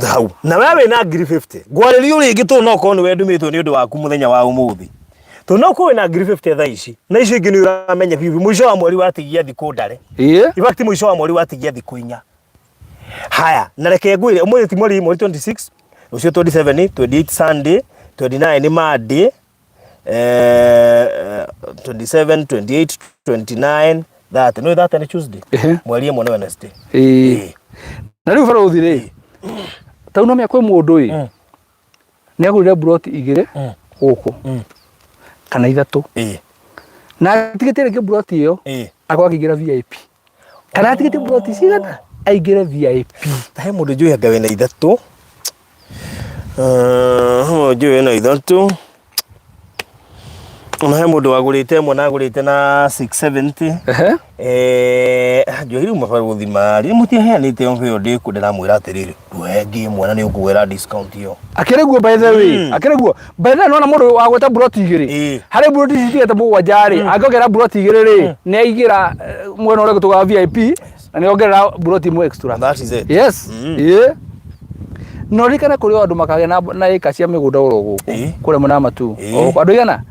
Hau. Na wewe wĩna 50. Ngwarĩrio rĩngĩ tũ no ko nĩ wendumĩtwo nĩ ũndũ waku mũthenya wa ũmũthĩ. Tũ no ko wĩna 50 thaa ici. Na icio ingĩ nĩ ũramenya bibi mwisho wa mweri watigia thikũ ndare. Ibakti mwisho wa mweri watigia thikũ 4. Haya, na reke ngwĩre ũmũthĩ ti mweri 26, rũciũ 27, 28 Sunday, 29 Monday, 27, 28, 29, 30. No 30 ni Tuesday. Mweri ĩmwe nĩ Wednesday. Na rĩu barothi rĩ. Tau no mĩakwa mũndũ ĩ. Nĩ agũrire plot 2 gũkũ. Kana 3. Na tigĩtĩre kĩ plot ĩyo. Akwa akĩingĩra VIP. Kana tigĩtĩre plot cigana? Aingĩre VIP. Tahe mũndũ njũĩ anga wĩna 3. Njũĩ wĩna 3. Ona mundu wagurite mwana agurite na 670 njohiru mabaru guthima ri mutie heanite onfio ndi kundira mwira atiriri duengi mwana ni ukugwira discount yo akireguo by the way akireguo by the way nona mundu wagweta buroti igiri hari buroti citigete mugwajari agogera buroti igiri ri ni aigira mwena ule gutuga VIP na ni ongerera buroti mu extra. That is it. Yes. Yeah. No rikana kuri andu makage na ika cia migunda urogo kure muna matu andu igana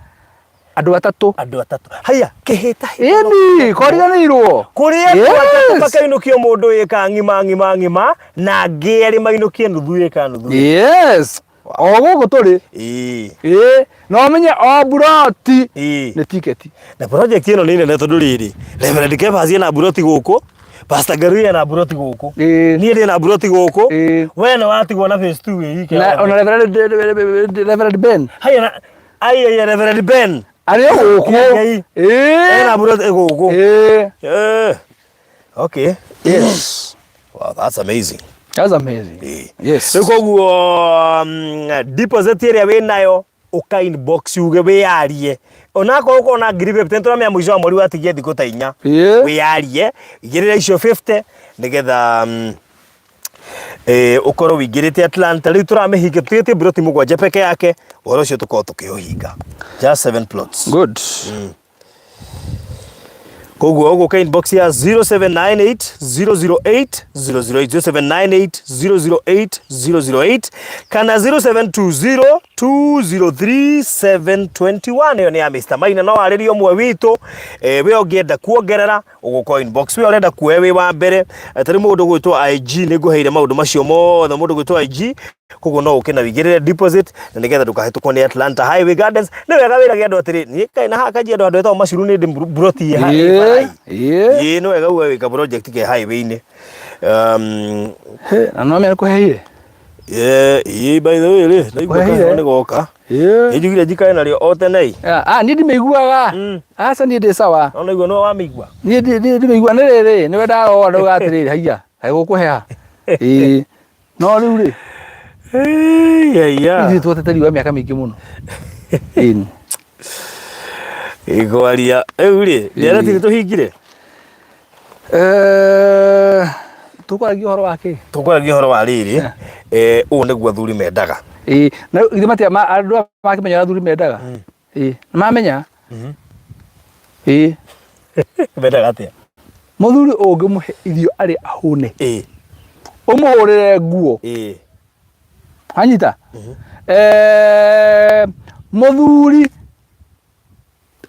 andu atatu haya kihita indi koriganirwo kuri atatu makainukio mundu ika ngima na ngeri mainukie nuthu ika nuthu. Yes. Ogo turi no menye o buroti ni tiketi na project ino ni nene tondu riri Reverend Kevazi na buroti guku Pastor Garuya na buroti guku ni ndi na buroti guku we na watigwo na phase 2 hiki na Reverend Ben haya na ai Reverend Ben ari guku na buroti guku okay. Yes. Wow, that's amazing. That's amazing. Yes. Koguo deposit area we nayo uka inbox uge we yarie onako uko na gripe tento na mwisho wa mweri wa tigia thiko ta 4 we yarie igirira icio 50 nigetha ukoro wigirite Atlanta riu turamehingitite buroti mugwanje peke yake oro ucio tukoo tukiuhinga just 7 plots. Good. Koguo ugo ka inbox ya 0798 008 008 0798 008 kana 0720 203 721 yo ni ya Mr. Maina no aririo mwe witu we ongienda kuongerera ugo ka inbox we urenda kuewe wa mbere atari mundu gwitwo IG ni nguheire maundu macio mothe mundu gwitwo IG koguo no ukena wigirire deposit na nigetha ndukahitukwo ni Atlanta Highway Gardens ni wega wira gya ndotiri ni kaina haka jia andu etwa maciru ni buroti ye no wega uwe wika project ke highway ni na no me kuheire by the way le naigua ni goka njugire njikae nario otenei ni ndimeiguaga aca ni ndi sawa no naigua no wamigua ni ndimeigua ni riri ni wenda o andu gatiriri haiya gukuheha no riu ri ya ni tuoteteri wa miaka mingi muno igwaria ri ndera tiri tuhingire tukwaragia horo wake tukwaragia horo wa riri u niguo athuri mendaga na ithimati andu makimenya athuri mendaga mamenya mendaga atia muthuri ungimuhe irio ari ahune umuhurire nguo hanyita muthuri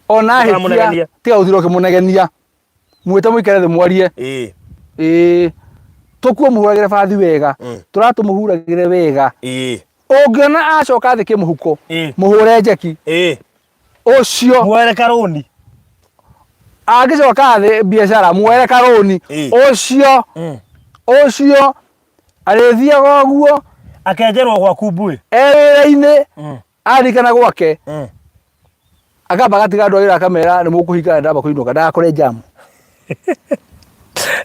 ona hitia tiga uthiro kimunegenia mwite muikare thi mwarie tukuo muhuragire bathi wega turatumuhuragire wega ungiona acoka thi kimuhuko muhure njeki ucio mwere karoni agicoka thi biashara mwere karoni ucio arithiaga guo akenjerwo gwaku mbui ewira-ini arikana gwake akamba gatiga andu awira akamera ni mukuhingana ndamba kuinuka ndakore jamu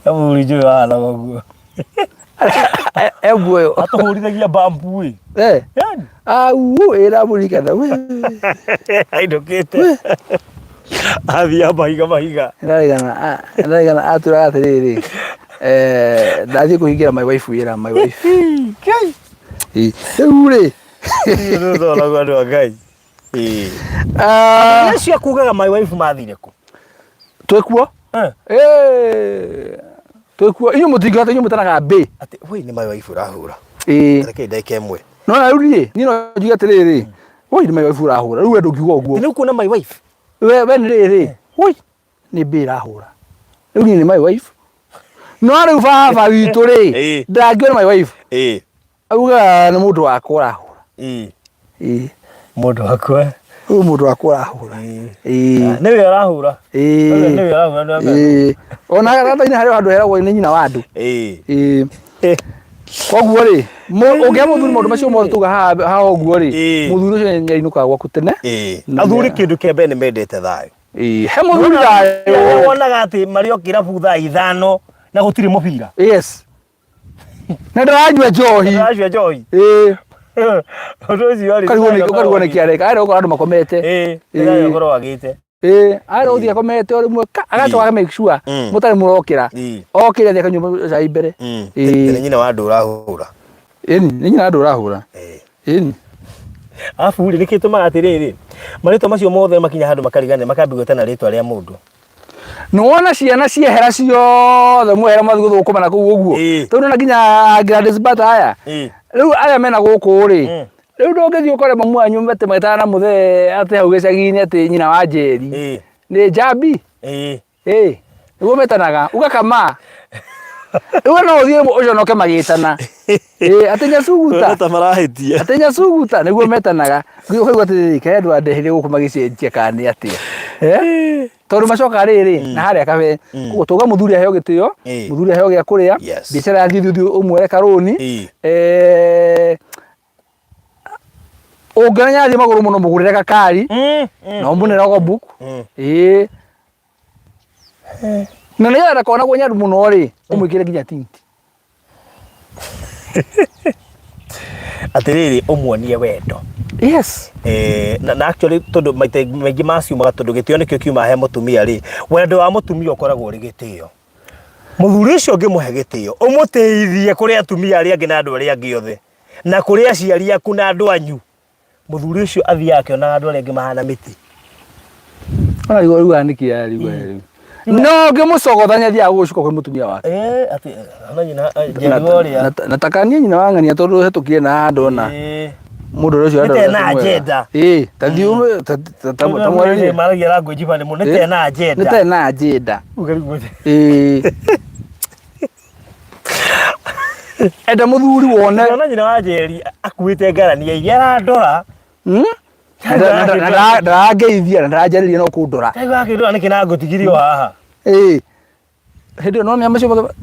amuri jo ala guo ebuyo atuhurithagia bambui yani era murikana we aidokete athia mahiga ndarigana aturaga atiriri ndathie kuhingira my wife wira my wife uri no no no guys cia kugaga my wife mathire ku twekuo twekuo inyo mutingata inyo mutanaga be ati we ni my wife urahura reke ndeke imwe no na ruri ni no njuga atiriri we ni my wife urahura riu endo ngiuga uguo ni kuona my wife we ni riri we ni be rahura riu ni my wife no riu baba witu ri ndangiona my wife auga ni mundu wakwa urahura mundu wakwa mundu wakwa urahura ni we urahura ni we urahura ona gataini hari andu heragwo ni nyina wa andu koguo ri ungia muthuri maundu macio mothe tuga ha oguo ri muthuri ucio nyainuka gwaku tene athuri kindu kiambe ni mendete thayo he muthuri thayo wonaga ati mario kirabu thaa 5 na gutiri mubira yes na ndaranyua njohi Odozi wali. Karigwo ni kiareka. Aira uko andu makomete. Ira ngoro wagite. Aira uthi akomete ori mwe agacoka make sure mutari murokira. Okira thia kanyumba za ibere. Ni nyina wa ndura hura. Ni nyina wa ndura hura. Afu ni kituma atiriri. Marito macio mothe makinya handu makarigane makambigwetana ritwa ria mundu. Nuona ciana ciehera ciothe mwehera mathigu thukuma na kuu uguo. Tondu na nginya Gladys Bata aya. Riu aya mena guku ri. Riu ndungithii ukore mamu anyu mete maitana muthe ate hau gicagi-ini ati nyina wa Njeri. Ni Njambi. Niguo metanaga ugakama. Riu no uthie ucio noke magitana. Ati Nyasuguta. Ta marahitia. Ati Nyasuguta niguo metanaga. Ukaigua ati kae andu andehire guku magicenjia kani atia. Tondu macoka riri na haria kabe kugo tuga muthuri aheo gitio muthuri aheo gia kuria bicara yathi thuthi umwere karuni ungenya yathi maguru muno mugurire gakari na umunira go book na nĩ yara kona gwenyaru muno ri umwikire nginya tinti atiriri umwonie wendo. Yes. Na actually tondu maigi maciumaga tondu gitio nikio kiuma he mutumia ri wendo wa mutumia ukoragwo ri gitio. Muthuri ucio ngimuhe gitio umuteithie kuri atumia ari angi na andu ari angi othe na kuri aciari aku na andu anyu. Muthuri ucio athia akiona andu ari angi mahana miti. Ona igoro riu aniki ya riu. No ngimucogothanya thia gucuka kwi mutumia wake. Ati ana nyina Njeri natakania nyina wa ng'ania tondu hetukie na andona. Mundu ucio ndo na agenda tathiume tamwari maragia language bane muno nite na agenda enda muthuri wone ona nyina wa Njeri akuite ngarani ya igera ndora ndageithia ndarajariria no kundora kai gake ndo anike na ngotigirio haha hindi no ni amacio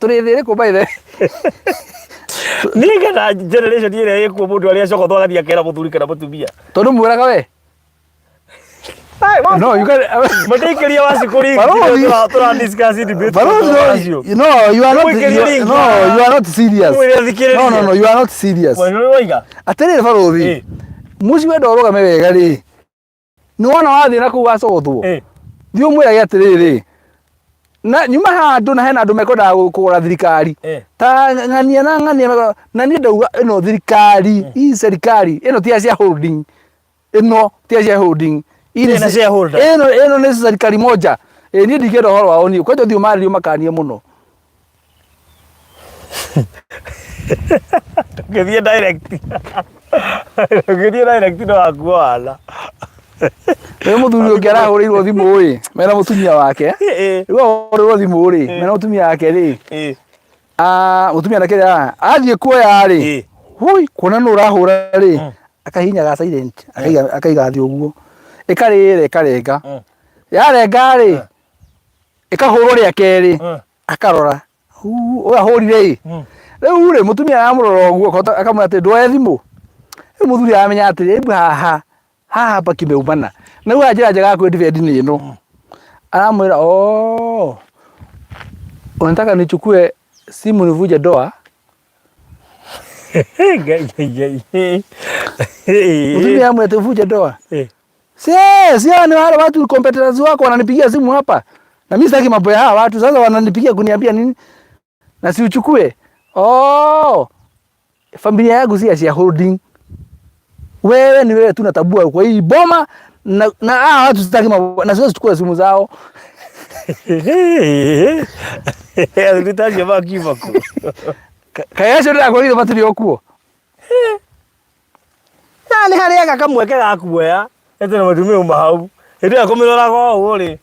turi ko baithe Niga na generation ile ikuo mundu aria cokothwa gathia kera muthuri kana mutumia. Tondu mweraga we. No, you got matekeria wa sikuri tura discuss debate. No, you are not serious. No, you are not serious. Atere barothi. Muci we ndoroga me wega ri. Ni wona wathi na ku wacogothwo. Thio mwera atiriri. Na nyuma handu na hena andu mekoda kugura thirikari ta ng'ania na ni ndauga ino thirikari hii serikali ino tia cia holding ino tia cia holding ina cia holder ino ni serikali moja ni ndikenda horo wao ni kwetu thio mari makanie muno githie direct no akuala we muthuri ungi arahuriirwo thimu ri mena mutumia wake riu ahuriirwo thimu ri mena mutumia wake ri mutumia nake athie kuoya ri hui kuona no urahura ri akahinya ga silent akaiga thi uguo ikarenga yarenga ri ikahurwo ria keri akarora uya hurire riu ri mutumia amurora uguo akamwira ati ndwoe thimu muthuri amenya ati ebu haha hapa kimeumana na huyu ajira jaga kwa defend ni ino anamwira unataka nichukue simu nivuje doa Mutumia amwete vuje doa sio ni wale watu competitors wako wananipigia simu hapa na mimi sitaki mambo ya hawa watu sasa wananipigia kuniambia nini na si uchukue familia yangu si ya holding wewe ni wewe tu natabua kwa hii boma na watu sitaki na sio chukua simu zao. Nitaje baki bako. Kaya sio ndio kwa ile maturi okuo. Ni hari aka kamweke gakuoya. Ete na matumia umahau. Ete akomirora go uri.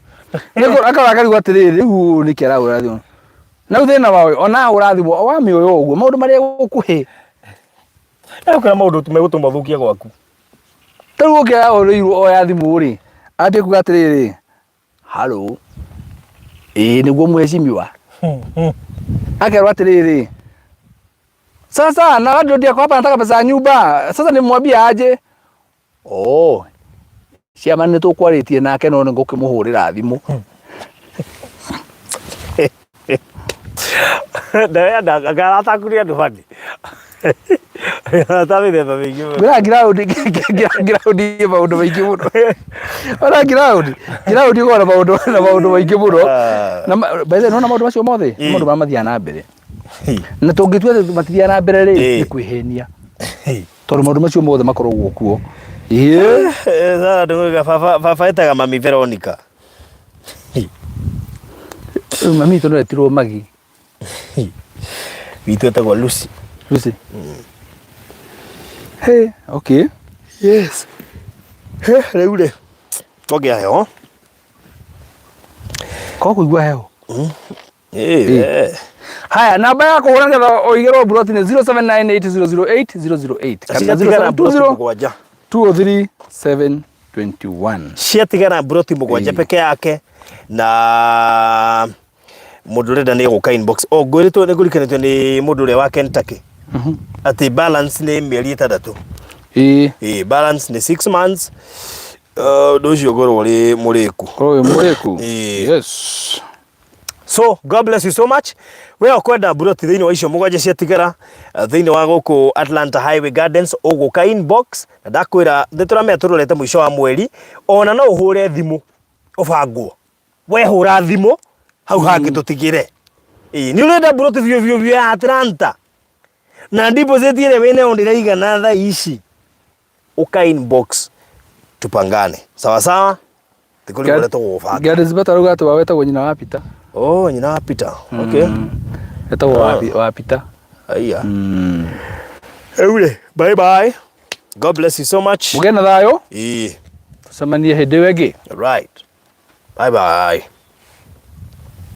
Niko akawakari gwatiriri riu ni kera urathio. Na uthina wawe ona urathimo wa mioyo uguo maundu maria gukuhi. Kana maundu tumegutuma thukia gwaku. Tari ukira uriirwo oya thimu ri. Ati kugatiriri. Hello. Niguo mwecimiwa. Akerwa atiriri. Sasa na ndio ndio hapa nataka pesa nyumba. Sasa nimwambia aje. Ciama ni tukwaritie nake no ngukimuhurira thimu. Nda agarata kuria ndubani. Tabi de babi. Gira ground maundu maingi muno. Ora ground ko na maundu maingi muno. Na bae no na maundu macio mothe, maundu mathia na mbere. Na tungitua matithia na mbere ri ni kwihenia. Tondu maundu macio mothe makoragwo kuo. Sasa ndugu baba etaga Mami Veronica. Mami to no etirwo Magi. Witu etagwo Lucy. Lucy. Hey, okay. Yes. Riu ri twagia heho. Ko kuigua heho. Haya, namba yako unagetha oigirwo broti ni 0798008008 kana 0720233721. Ciatigara broti mugwanja peke yake na mundu renda ni guka inbox. Ngwiritwo ni ngurikanitwo ni mundu ria wa Kentucky. Ati balance ni mieri 3. Balance ni 6 months. Docio goro ri muriku. Yes. So, God bless you so much. We okwenda broti thiini wa icio mugwanja ciatigara thiini wa guku Atlanta Highway Gardens uguka inbox na ndakwira nditurame turorete mwisho wa mweri ona no uhure thimu ubangwo we hura thimu hau hangi tutigire ni urenda broti vyo ya Atlanta na deposit ile wene ondira igana tha ici uka inbox tupangane sawa sawa tikuri bora tugubanga Gardens bataruga tu waweta nyina wa Peter. Oh, nyina wa Peter. Okay. Eta wa Peter. Aya. Eure, bye bye. God bless you so much. Mugena thayo? Tucemanie hindi wengi. Right. Bye bye.